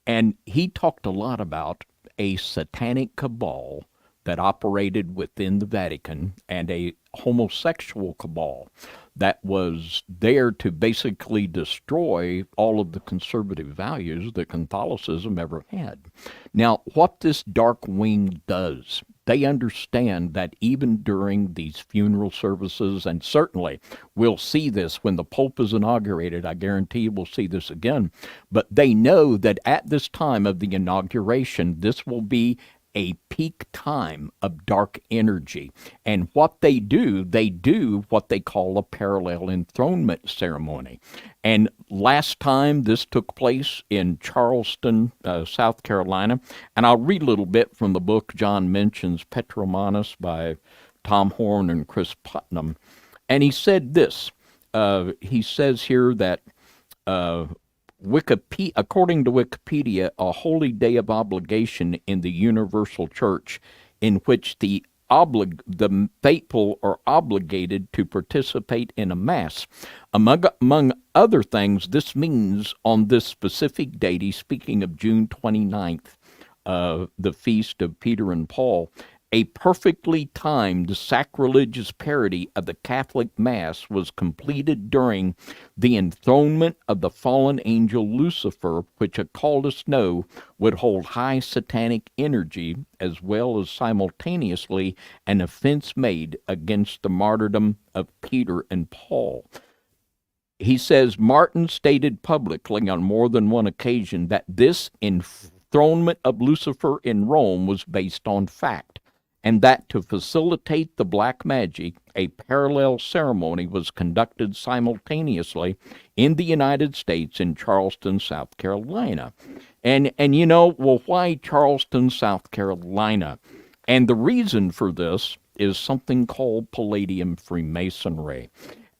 And he talked a lot about a satanic cabal that operated within the Vatican and a homosexual cabal that was there to basically destroy all of the conservative values that Catholicism ever had. Now, what this dark wing does, they understand that even during these funeral services, and certainly we'll see this when the Pope is inaugurated, I guarantee we'll see this again, but they know that at this time of the inauguration, this will be a peak time of dark energy. And what they do what they call a parallel enthronement ceremony. And last time this took place in Charleston, South Carolina. And I'll read a little bit from the book John mentions, Petromanus by Tom Horn and Chris Putnam. And he said this. He says here that according to Wikipedia, a holy day of obligation in the universal church in which the faithful are obligated to participate in a mass. Among other things, this means on this specific date, he's speaking of June 29th, the feast of Peter and Paul, a perfectly timed sacrilegious parody of the Catholic Mass was completed during the enthronement of the fallen angel Lucifer, which occultists know would hold high satanic energy, as well as simultaneously an offense made against the martyrdom of Peter and Paul. He says Martin stated publicly on more than one occasion that this enthronement of Lucifer in Rome was based on fact, and that to facilitate the black magic, a parallel ceremony was conducted simultaneously in the United States in Charleston, South Carolina. And why Charleston, South Carolina? And the reason for this is something called Palladium Freemasonry.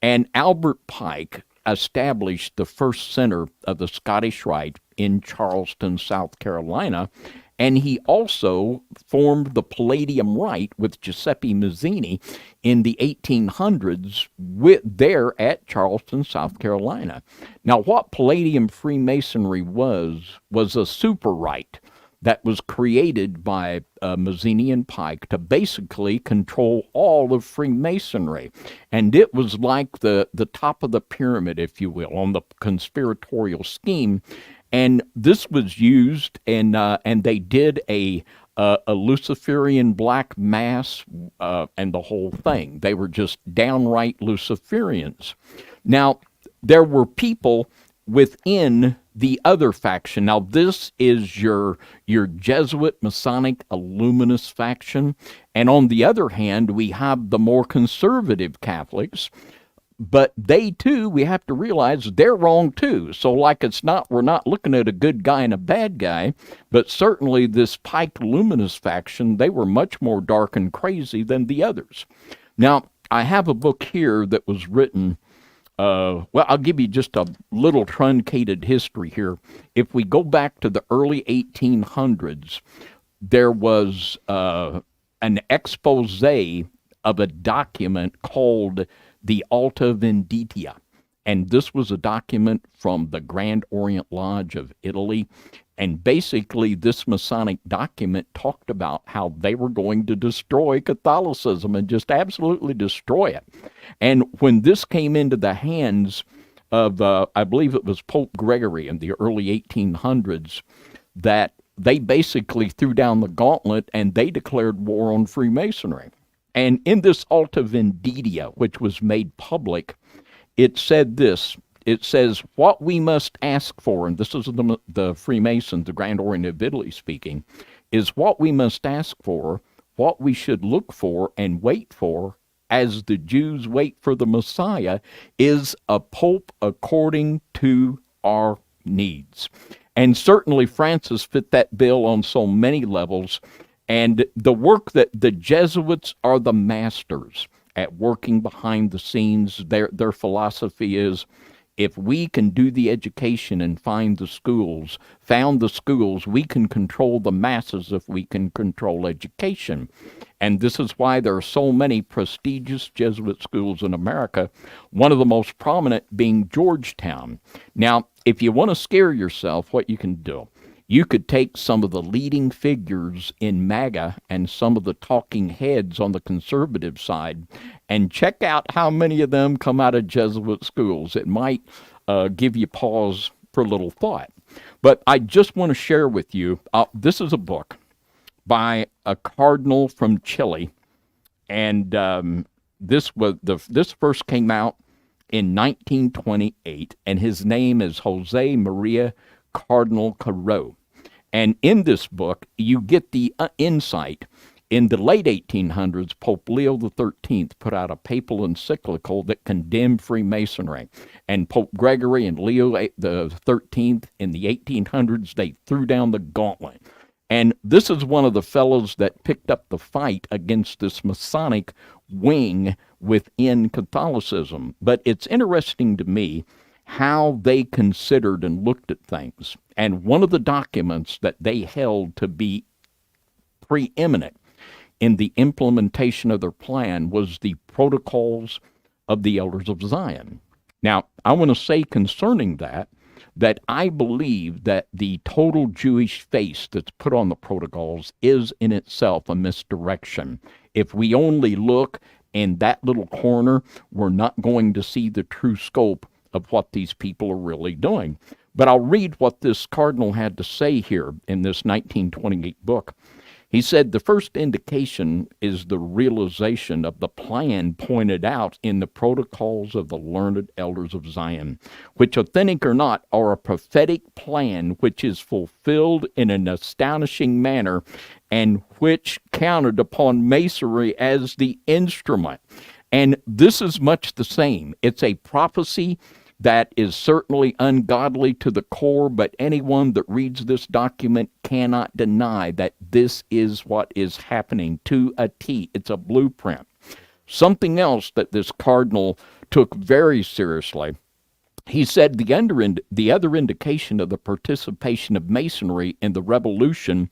And Albert Pike established the first center of the Scottish Rite in Charleston, South Carolina, and he also formed the Palladium Rite with Giuseppe Mazzini in the 1800s there at Charleston, South Carolina. Now, what Palladium Freemasonry was a super rite. that was created by Mazzini and Pike to basically control all of Freemasonry. And it was like the top of the pyramid, if you will, on the conspiratorial scheme. And this was used, and they did a Luciferian black mass and the whole thing. They were just downright Luciferians. Now, there were people within the other faction. Now, this is your Jesuit, Masonic, Illuminist faction. And on the other hand, we have the more conservative Catholics. But they, too, we have to realize they're wrong, too. So, we're not looking at a good guy and a bad guy, but certainly this Pike Luminous faction, they were much more dark and crazy than the others. Now, I have a book here that was written, I'll give you just a little truncated history here. If we go back to the early 1800s, there was an expose of a document called the Alta Vendita. And this was a document from the Grand Orient Lodge of Italy. And basically, this Masonic document talked about how they were going to destroy Catholicism and just absolutely destroy it. And when this came into the hands of, I believe it was Pope Gregory in the early 1800s, that they basically threw down the gauntlet and they declared war on Freemasonry. And in this Alta Vendita, which was made public, it said this. It says, what we must ask for, and this is the Freemasons, the Grand Orient of Italy speaking, is what we must ask for, what we should look for and wait for, as the Jews wait for the Messiah, is a pope according to our needs. And certainly Francis fit that bill on so many levels. And the work that the Jesuits are the masters at working behind the scenes. Their philosophy is, if we can do the education and found the schools, we can control the masses if we can control education. And this is why there are so many prestigious Jesuit schools in America, one of the most prominent being Georgetown. Now, if you want to scare yourself, what you can do, you could take some of the leading figures in MAGA and some of the talking heads on the conservative side and check out how many of them come out of Jesuit schools. It might give you pause for a little thought. But I just want to share with you, this is a book by a cardinal from Chile, and this first came out in 1928, and his name is Jose Maria Cardinal Carrico. And in this book, you get the insight. In the late 1800s, Pope Leo XIII put out a papal encyclical that condemned Freemasonry. And Pope Gregory and Leo XIII in the 1800s, they threw down the gauntlet. And this is one of the fellows that picked up the fight against this Masonic wing within Catholicism. But it's interesting to me how they considered and looked at things. And one of the documents that they held to be preeminent in the implementation of their plan was the Protocols of the Elders of Zion. Now, I want to say concerning that I believe that the total Jewish face that's put on the protocols is in itself a misdirection. If we only look in that little corner, we're not going to see the true scope of what these people are really doing. But I'll read what this cardinal had to say here in this 1928 book. He said, the first indication is the realization of the plan pointed out in the protocols of the learned elders of Zion, which, authentic or not, are a prophetic plan which is fulfilled in an astonishing manner and which counted upon Masonry as the instrument. And this is much the same. It's a prophecy that is certainly ungodly to the core, but anyone that reads this document cannot deny that this is what is happening to a T. It's a blueprint. Something else that this cardinal took very seriously, he said the other indication of the participation of Masonry in the revolution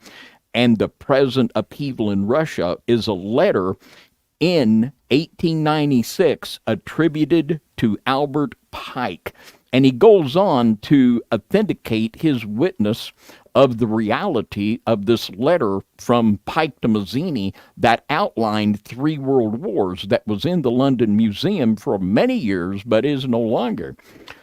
and the present upheaval in Russia is a letter in 1896 attributed to Albert Pike. And he goes on to authenticate his witness of the reality of this letter from Pike to Mazzini that outlined 3 world wars that was in the London Museum for many years but is no longer.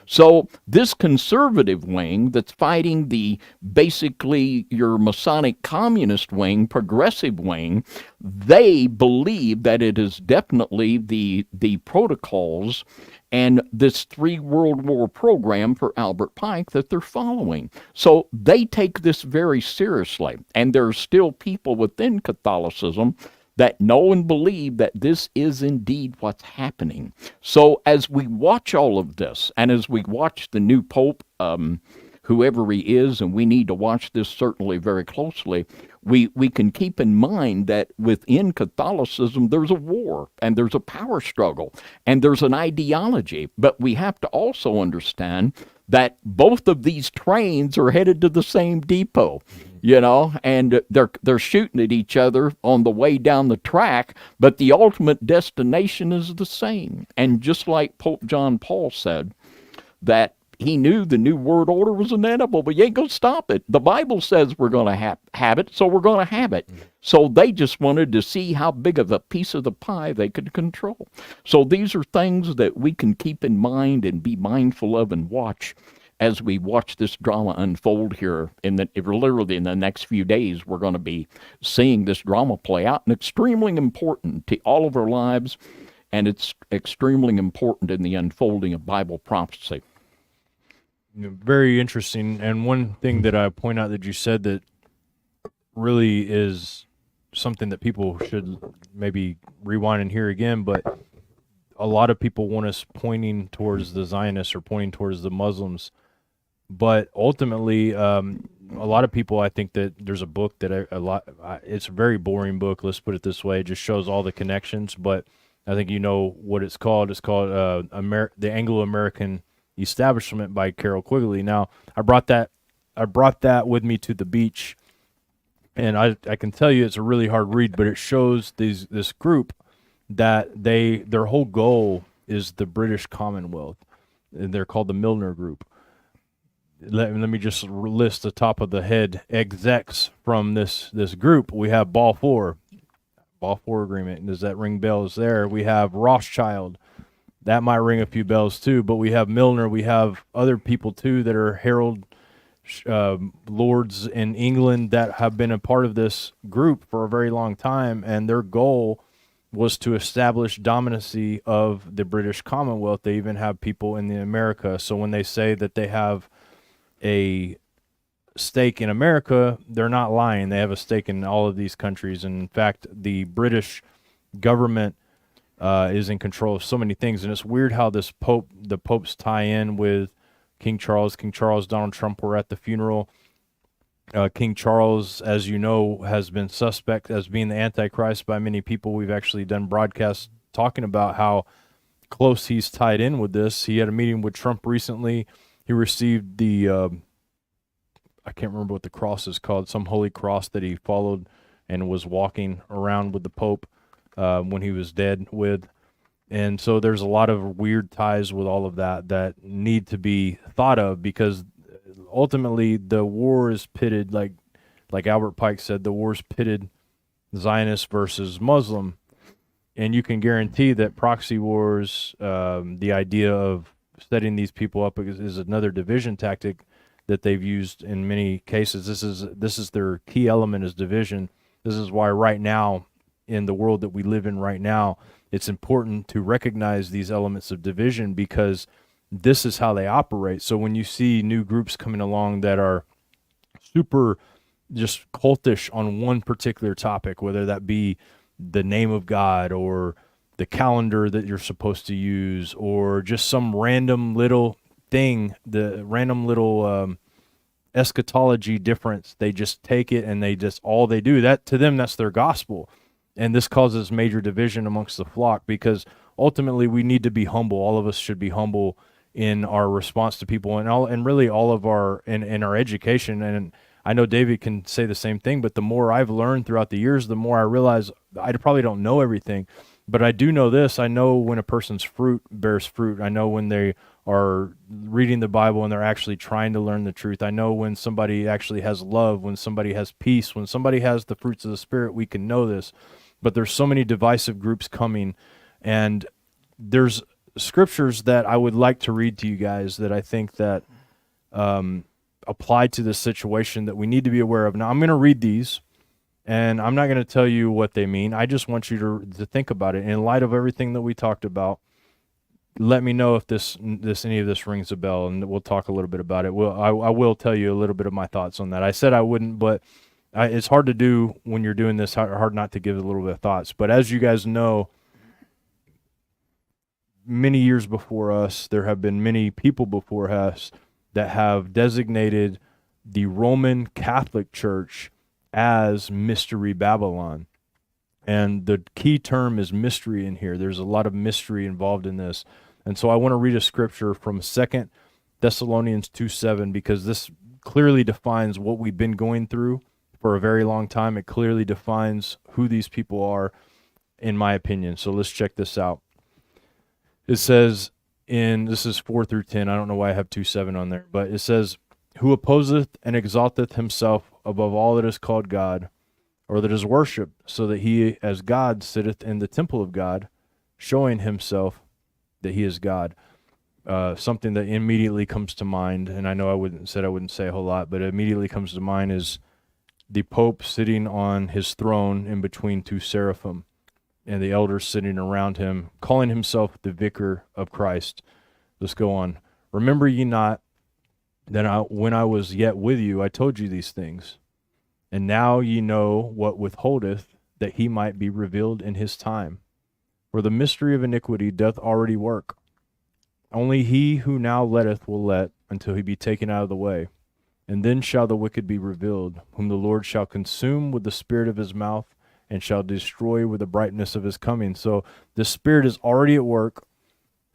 So this conservative wing that's fighting the basically your Masonic communist wing, progressive wing, they believe that it is definitely the protocols and this 3 World War program for Albert Pike that they're following. So they take this very seriously. And there's still people within Catholicism that know and believe that this is indeed what's happening. So as we watch all of this, and as we watch the new Pope, whoever he is, and we need to watch this certainly very closely, we can keep in mind that within Catholicism there's a war, and there's a power struggle, and there's an ideology. But we have to also understand that both of these trains are headed to the same depot, and they're shooting at each other on the way down the track, but the ultimate destination is the same. And just like Pope John Paul said, that he knew the New World Order was inevitable, but you ain't going to stop it. The Bible says we're going to have it, so we're going to have it. So they just wanted to see how big of a piece of the pie they could control. So these are things that we can keep in mind and be mindful of and watch as we watch this drama unfold here. Literally in the next few days, we're going to be seeing this drama play out, and extremely important to all of our lives, and it's extremely important in the unfolding of Bible prophecy. Very interesting. And one thing that I point out that you said that really is something that people should maybe rewind and hear again, but a lot of people want us pointing towards the Zionists or pointing towards the Muslims. But ultimately, a lot of people, I think that there's a book that it's a very boring book, let's put it this way. It just shows all the connections, but I think you know what it's called. It's called The Anglo-American Establishment by Carol Quigley. Now, I brought that with me to the beach, and I can tell you it's a really hard read, but it shows this group that their whole goal is the British Commonwealth. And they're called the Milner Group. Let me just list the top of the head execs from this group. We have Balfour Agreement. Does that ring bells there? We have Rothschild. That might ring a few bells too, but we have Milner. We have other people too that are herald lords in England that have been a part of this group for a very long time, and their goal was to establish dominancy of the British Commonwealth. They even have people in America. So when they say that they have a stake in America, they're not lying. They have a stake in all of these countries. And in fact, the British government is in control of so many things. And it's weird how the popes tie in with King Charles. Donald Trump were at the funeral. King Charles, as you know, has been suspect as being the Antichrist by many people. We've actually done broadcasts talking about how close he's tied in with this. He had a meeting with Trump recently. He received I can't remember what the cross is called, some holy cross that he followed and was walking around with the Pope when he was dead with. And so there's a lot of weird ties with all of that need to be thought of, because ultimately the war is pitted, like Albert Pike said, the war is pitted Zionist versus Muslim. And you can guarantee that proxy wars, the idea of setting these people up is another division tactic that they've used in many cases. This is their key element, is division. This is why right now, in the world that we live in right now, it's important to recognize these elements of division, because this is how they operate. So when you see new groups coming along that are super just cultish on one particular topic, whether that be the name of God or the calendar that you're supposed to use, or just some random little thing, the random little eschatology difference, they just take it and all they do, that to them, that's their gospel. And this causes major division amongst the flock, because ultimately we need to be humble. All of us should be humble in our response to people, and really all of our in our education. And I know David can say the same thing, but the more I've learned throughout the years, the more I realize I probably don't know everything, but I do know this. I know when a person's fruit bears fruit. I know when they are reading the Bible and they're actually trying to learn the truth. I know when somebody actually has love, when somebody has peace, when somebody has the fruits of the Spirit, we can know this. But there's so many divisive groups coming, and there's scriptures that I would like to read to you guys that I think that apply to this situation that we need to be aware of. Now, I'm going to read these, and I'm not going to tell you what they mean. I just want you to think about it. In light of everything that we talked about, let me know if any of this rings a bell, and we'll talk a little bit about it. I will tell you a little bit of my thoughts on that. I said I wouldn't, but it's hard to do when you're doing this, hard not to give a little bit of thoughts. But as you guys know, many years before us, there have been many people before us that have designated the Roman Catholic Church as Mystery Babylon. And the key term is mystery in here. There's a lot of mystery involved in this. And so I want to read a scripture from 2 Thessalonians 2:7, because this clearly defines what we've been going through for a very long time. It clearly defines who these people are, in my opinion. So let's check this out. It says this is 4 through 10. I don't know why I have 2:7 on there, but it says, who opposeth and exalteth himself above all that is called God, or that is worshipped, so that he as God sitteth in the temple of God, showing himself that he is God. Something that immediately comes to mind, and I know I wouldn't say a whole lot, but it immediately comes to mind is the Pope sitting on his throne in between two seraphim, and the elders sitting around him, calling himself the Vicar of Christ. Let's go on. Remember ye not that when I was yet with you, I told you these things. And now ye know what withholdeth, that he might be revealed in his time. For the mystery of iniquity doth already work. Only he who now letteth will let, until he be taken out of the way. And then shall the wicked be revealed, whom the Lord shall consume with the spirit of his mouth, and shall destroy with the brightness of his coming. So the Spirit is already at work,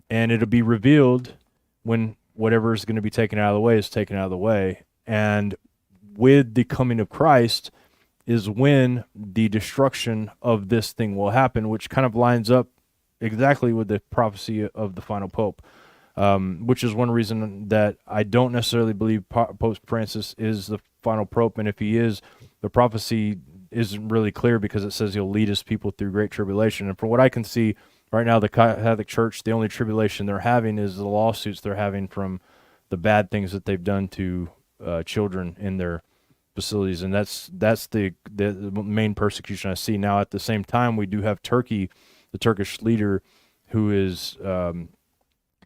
and it'll be revealed when whatever is going to be taken out of the way is taken out of the way. And with the coming of Christ is when the destruction of this thing will happen, which kind of lines up exactly with the prophecy of the final Pope, which is one reason that I don't necessarily believe Pope Francis is the final Pope. And if he is, the prophecy isn't really clear, because it says he'll lead his people through great tribulation. And from what I can see right now, the Catholic Church, the only tribulation they're having is the lawsuits they're having from the bad things that they've done to children in their facilities, and that's the main persecution I see. Now, at the same time, we do have Turkey, the Turkish leader, who is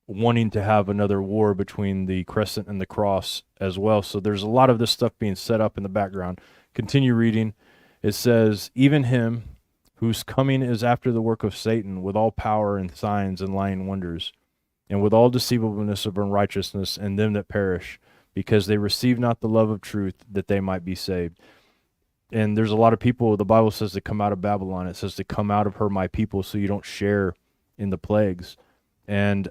wanting to have another war between the crescent and the cross as well. So there's a lot of this stuff being set up in the background. Continue reading. It says, even him whose coming is after the work of Satan, with all power and signs and lying wonders, and with all deceivableness of unrighteousness in them that perish, because they receive not the love of truth, that they might be saved. And there's a lot of people, the Bible says, to come out of Babylon. It says to come out of her, my people, so you don't share in the plagues. And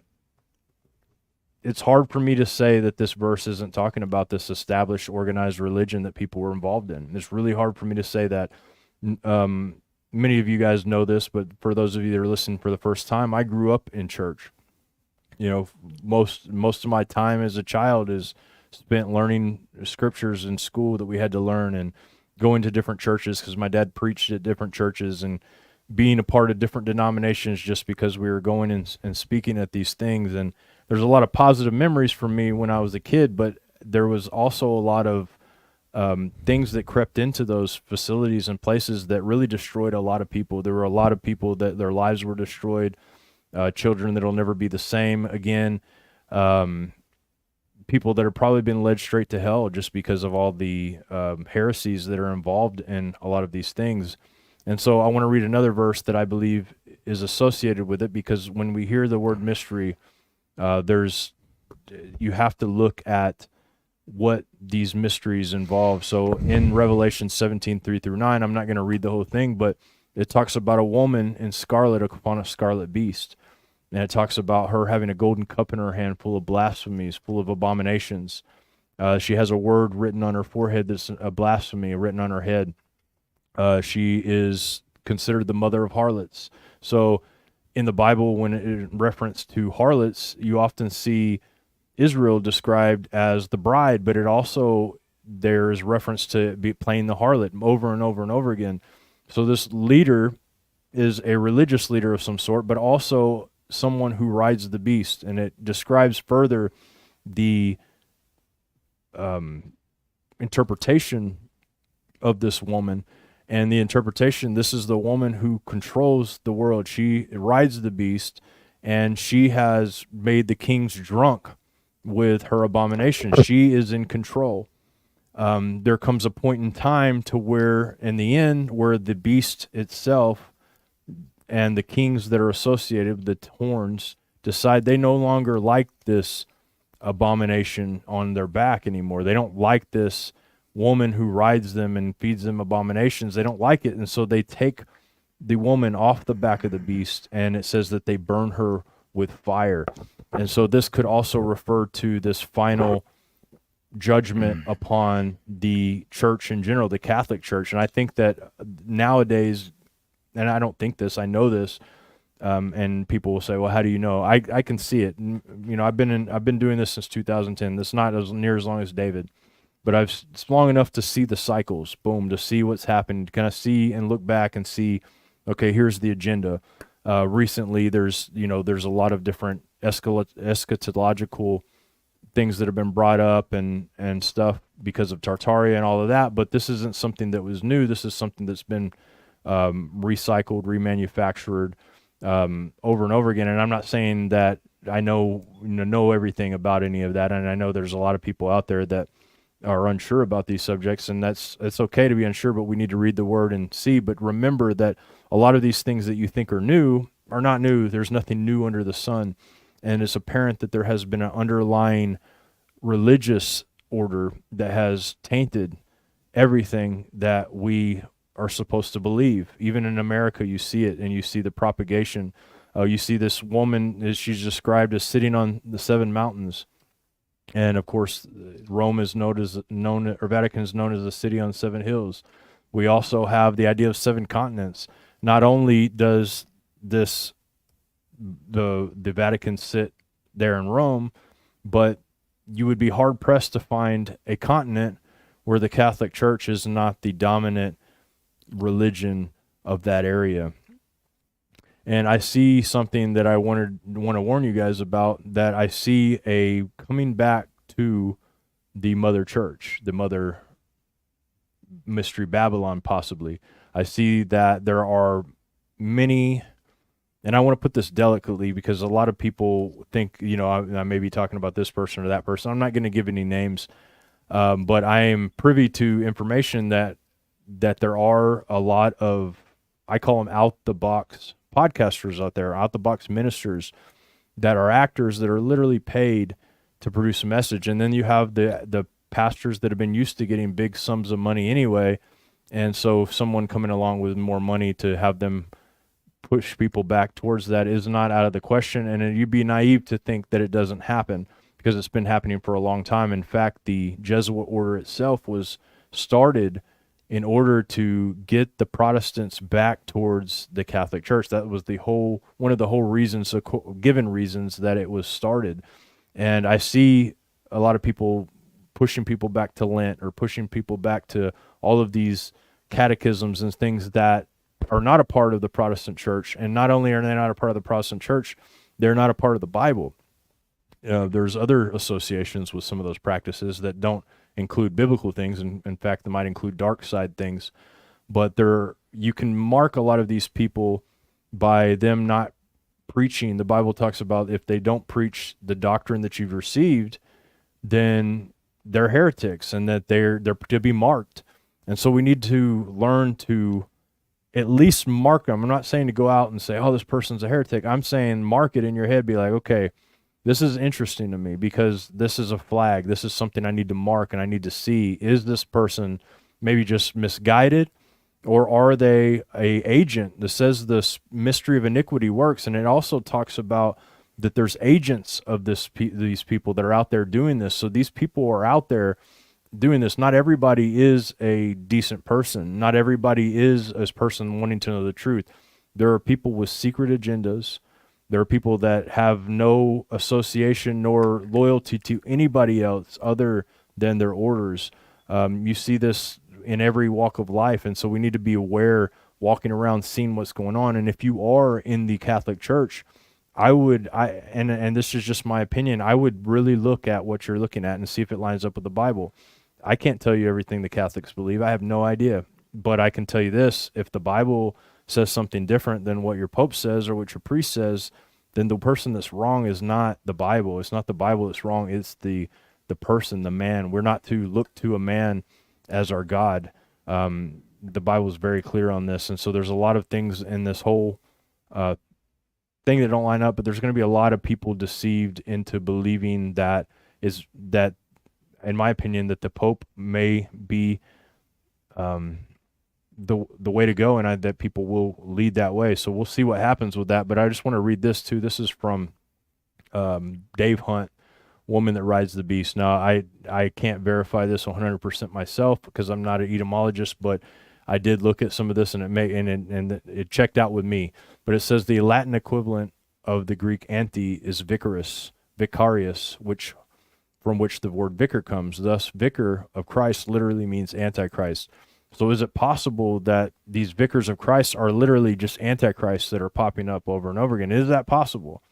it's hard for me to say that this verse isn't talking about this established, organized religion that people were involved in. It's really hard for me to say that. Many of you guys know this, but for those of you that are listening for the first time, I grew up in church. You know, most of my time as a child is spent learning scriptures in school that we had to learn, and going to different churches because my dad preached at different churches, and being a part of different denominations just because we were going and speaking at these things. And there's a lot of positive memories for me when I was a kid, but there was also a lot of things that crept into those facilities and places that really destroyed a lot of people. There were a lot of people that their lives were destroyed, children that'll never be the same again, people that have probably been led straight to hell just because of all the heresies that are involved in a lot of these things. And so I want to read another verse that I believe is associated with it, because when we hear the word mystery, you have to look at what these mysteries involve. So in Revelation 17:3-9, I'm not going to read the whole thing, but it talks about a woman in scarlet upon a scarlet beast. And it talks about her having a golden cup in her hand full of blasphemies, full of abominations. She has a word written on her forehead that's a blasphemy written on her head. She is considered the mother of harlots. So in the Bible, when in reference to harlots, you often see Israel described as the bride, but it also, there's reference to be playing the harlot over and over and over again. So this leader is a religious leader of some sort, but also someone who rides the beast. And it describes further the interpretation of this woman. And the interpretation, this is the woman who controls the world. She rides the beast, and she has made the kings drunk with her abomination. She is in control. There comes a point in time to where, in the end, where the beast itself and the kings that are associated with the horns decide they no longer like this abomination on their back anymore. They don't like this woman who rides them and feeds them abominations. They don't like it, and so they take the woman off the back of the beast, and it says that they burn her with fire. And so this could also refer to this final judgment upon the church in general, the Catholic Church. And I think that nowadays, and I don't think this, I know this, and people will say, well, how do you know? I can see it. And, I've been doing this since 2010. That's not as near as long as David, but it's long enough to see the cycles, boom, to see what's happened, to kind of see and look back and see, okay, here's the agenda. Recently, there's a lot of different eschatological things that have been brought up and stuff because of Tartaria and all of that, but this isn't something that was new. This is something that's been recycled, remanufactured over and over again. And I'm not saying that I know everything about any of that, and I know there's a lot of people out there that are unsure about these subjects, and it's okay to be unsure, but we need to read the word and see. But remember that a lot of these things that you think are new are not new. There's nothing new under the sun. And it's apparent that there has been an underlying religious order that has tainted everything that we are supposed to believe. Even in America, you see it, and you see the propagation. You see this woman, as she's described as sitting on the 7 mountains. And of course, Rome is Vatican is known as the city on 7 hills. We also have the idea of 7 continents. Not only does the Vatican sit there in Rome, but you would be hard pressed to find a continent where the Catholic Church is not the dominant religion of that area. And I see something that I want to warn you guys about, that I see a coming back to the mother church, the mother mystery Babylon, possibly. I see that there are many, and I want to put this delicately because a lot of people think, I may be talking about this person or that person. I'm not going to give any names, but I am privy to information that there are a lot of, I call them out-the-box podcasters out there, out-the-box ministers that are actors that are literally paid to produce a message. And then you have the pastors that have been used to getting big sums of money anyway, and so someone coming along with more money to have them push people back towards that is not out of the question. And you'd be naive to think that it doesn't happen, because it's been happening for a long time. In fact, the Jesuit order itself was started in order to get the Protestants back towards the Catholic Church. That was one of the whole reasons, given reasons, that it was started. And I see a lot of people pushing people back to Lent, or pushing people back to all of these catechisms and things that are not a part of the Protestant Church. And not only are they not a part of the Protestant Church, they're not a part of the Bible. There's other associations with some of those practices that don't include biblical things, and in fact, they might include dark side things. But you can mark a lot of these people by them not preaching. The Bible talks about if they don't preach the doctrine that you've received, then they're heretics, and that they're to be marked. And so we need to learn to at least mark them. I'm not saying to go out and say, oh, this person's a heretic. I'm saying mark it in your head. Be like, okay, this is interesting to me because this is a flag. This is something I need to mark and I need to see. Is this person maybe just misguided, or are they a agent that says this mystery of iniquity works? And it also talks about that there's agents of these people that are out there doing this. So these people are out there doing this. Not everybody is a decent person. Not everybody is a person wanting to know the truth. There are people with secret agendas There are people that have no association nor loyalty to anybody else other than their orders. You see this in every walk of life, and so we need to be aware, walking around, seeing what's going on. And if you are in the Catholic Church, and this is just my opinion, I would really look at what you're looking at and see if it lines up with the Bible. I can't tell you everything the Catholics believe. I have no idea. But I can tell you this, if the Bible says something different than what your Pope says or what your priest says, then the person that's wrong is not the Bible. It's not the Bible that's wrong. It's the person, the man. We're not to look to a man as our God. The Bible is very clear on this. And so there's a lot of things in this whole thing that don't line up, but there's going to be a lot of people deceived into believing that, in my opinion, that the Pope may be the way to go, and that people will lead that way. So we'll see what happens with that. But I just want to read this too. This is from Dave Hunt, Woman That Rides the Beast. Now, I can't verify this 100% myself because I'm not an etymologist, but I did look at some of this, and it checked out with me. But it says the Latin equivalent of the Greek anti is vicarius, from which the word vicar comes. Thus, vicar of Christ literally means antichrist. So is it possible that these vicars of Christ are literally just antichrists that are popping up over and over again? Is that possible?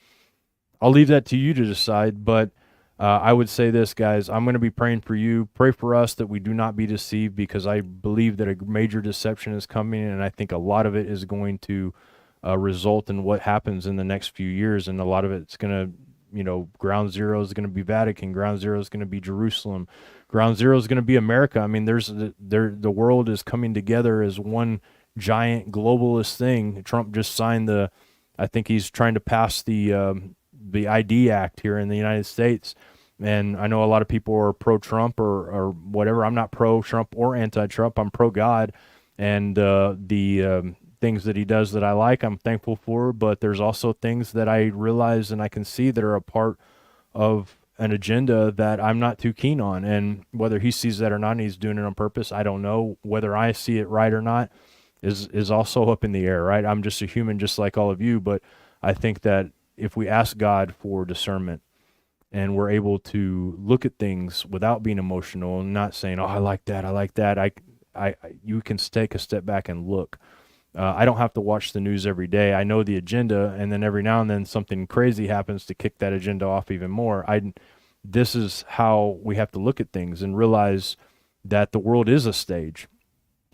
I'll leave that to you to decide, but I would say this, guys. I'm going to be praying for you. Pray for us that we do not be deceived, because I believe that a major deception is coming, and I think a lot of it is going to result in what happens in the next few years, and a lot of it's going to, ground zero is going to be Vatican. Ground zero is going to be Jerusalem. Ground zero is going to be America. I mean, the world is coming together as one giant globalist thing. Trump just signed I think he's trying to pass the ID Act here in the United States. And I know a lot of people are pro-Trump or whatever. I'm not pro-Trump or anti-Trump. I'm pro-God. And the things that he does that I like, I'm thankful for. But there's also things that I realize and I can see that are a part of an agenda that I'm not too keen on. And whether he sees that or not, and he's doing it on purpose, I don't know. Whether I see it right or not is also up in the air, right? I'm just a human just like all of you. But I think that if we ask God for discernment and we're able to look at things without being emotional and not saying, oh, I like that, you can take a step back and look. I don't have to watch the news every day. I know the agenda, and then every now and then something crazy happens to kick that agenda off even more. This is how we have to look at things and realize that the world is a stage.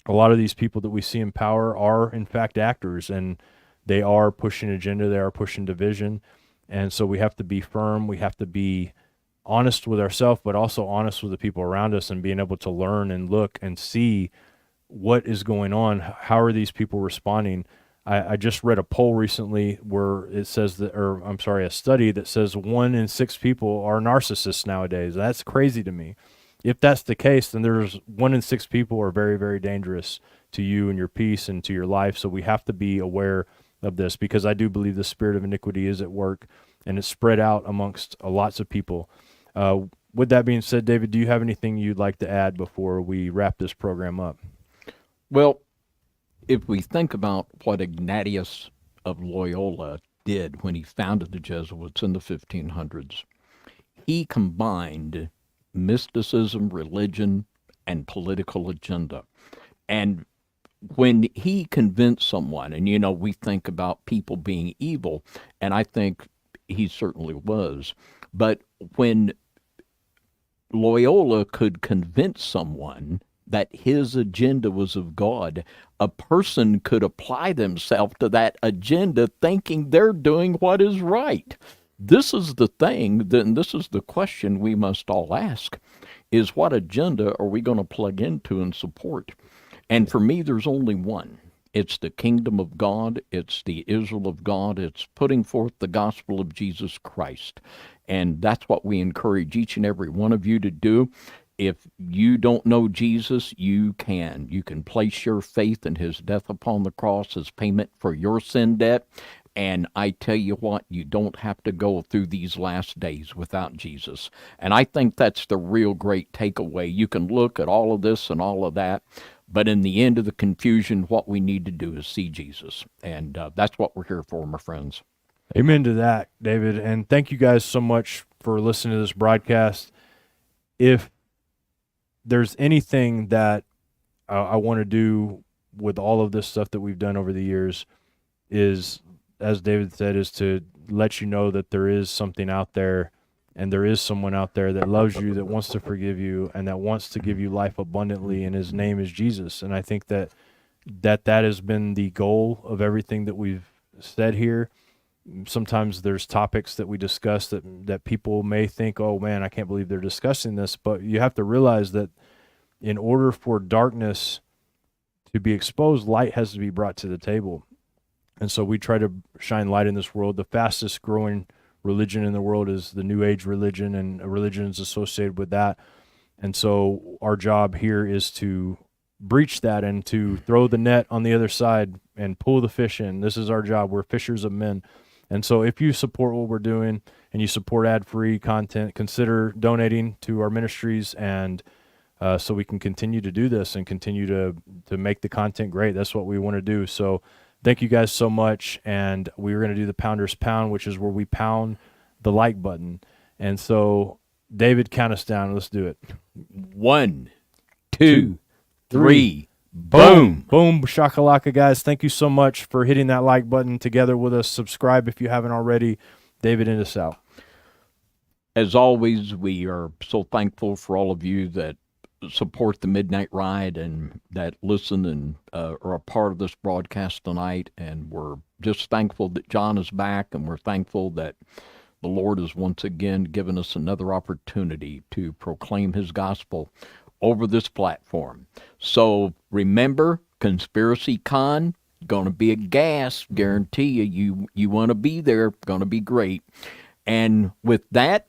A lot of these people that we see in power are, in fact, actors, and they are pushing agenda. They are pushing division. And so we have to be firm. We have to be honest with ourselves, but also honest with the people around us, and being able to learn and look and see what is going on. How are these people responding? I just read a poll recently where it says that, a study that says 1 in 6 people are narcissists nowadays. That's crazy to me. If that's the case, then there's 1 in 6 people are very, very dangerous to you and your peace and to your life. So we have to be aware of this, because I do believe the spirit of iniquity is at work, and it's spread out amongst lots of people. With that being said, David, do you have anything you'd like to add before we wrap this program up? Well, if we think about what Ignatius of Loyola did when he founded the Jesuits in the 1500s, he combined mysticism, religion, and political agenda. And when he convinced someone, and we think about people being evil, and I think he certainly was, but when Loyola could convince someone that his agenda was of God, a person could apply themselves to that agenda thinking they're doing what is right. This is the thing, then this is the question we must all ask, is what agenda are we going to plug into and support? And for me, there's only one. It's the kingdom of God. It's the Israel of God. It's putting forth the gospel of Jesus Christ. And that's what we encourage each and every one of you to do. If you don't know Jesus, you can. You can place your faith in his death upon the cross as payment for your sin debt. And I tell you what, you don't have to go through these last days without Jesus. And I think that's the real great takeaway. You can look at all of this and all of that, but in the end of the confusion, what we need to do is see Jesus. And that's what we're here for, my friends. Amen to that, David. And thank you guys so much for listening to this broadcast. If there's anything that I want to do with all of this stuff that we've done over the years is, as David said, is to let you know that there is something out there and there is someone out there that loves you, that wants to forgive you, and that wants to give you life abundantly, and his name is Jesus. And I think that has been the goal of everything that we've said here. Sometimes there's topics that we discuss that people may think, oh man, I can't believe they're discussing this. But you have to realize that in order for darkness to be exposed, light has to be brought to the table. And so we try to shine light in this world. The fastest growing religion in the world is the New Age religion, and religions associated with that. And so our job here is to breach that and to throw the net on the other side and pull the fish in. This is our job. We're fishers of men. And so if you support what we're doing and you support ad-free content, consider donating to our ministries, and so we can continue to do this and continue to make the content great. That's what we want to do. So thank you guys so much. And we're going to do the Pounder's Pound, which is where we pound the like button. And so, David, count us down. Let's do it. 1, 2, 3. Boom. Boom, shakalaka, guys. Thank you so much for hitting that like button together with us. Subscribe if you haven't already. David, end us out. As always, we are so thankful for all of you that support the Midnight Ride and that listen and are a part of this broadcast tonight. And we're just thankful that John is back, and we're thankful that the Lord has once again given us another opportunity to proclaim his gospel over this platform. So remember, Conspiracy Con, going to be a gas, guarantee you want to be there, going to be great. And with that,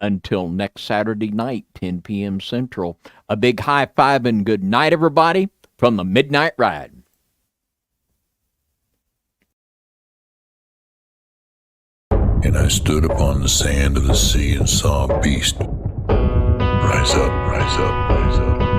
until next Saturday night, 10 p.m. Central, a big high five and good night, everybody, from the Midnight Ride. And I stood upon the sand of the sea and saw a beast rise up, rise up, rise up.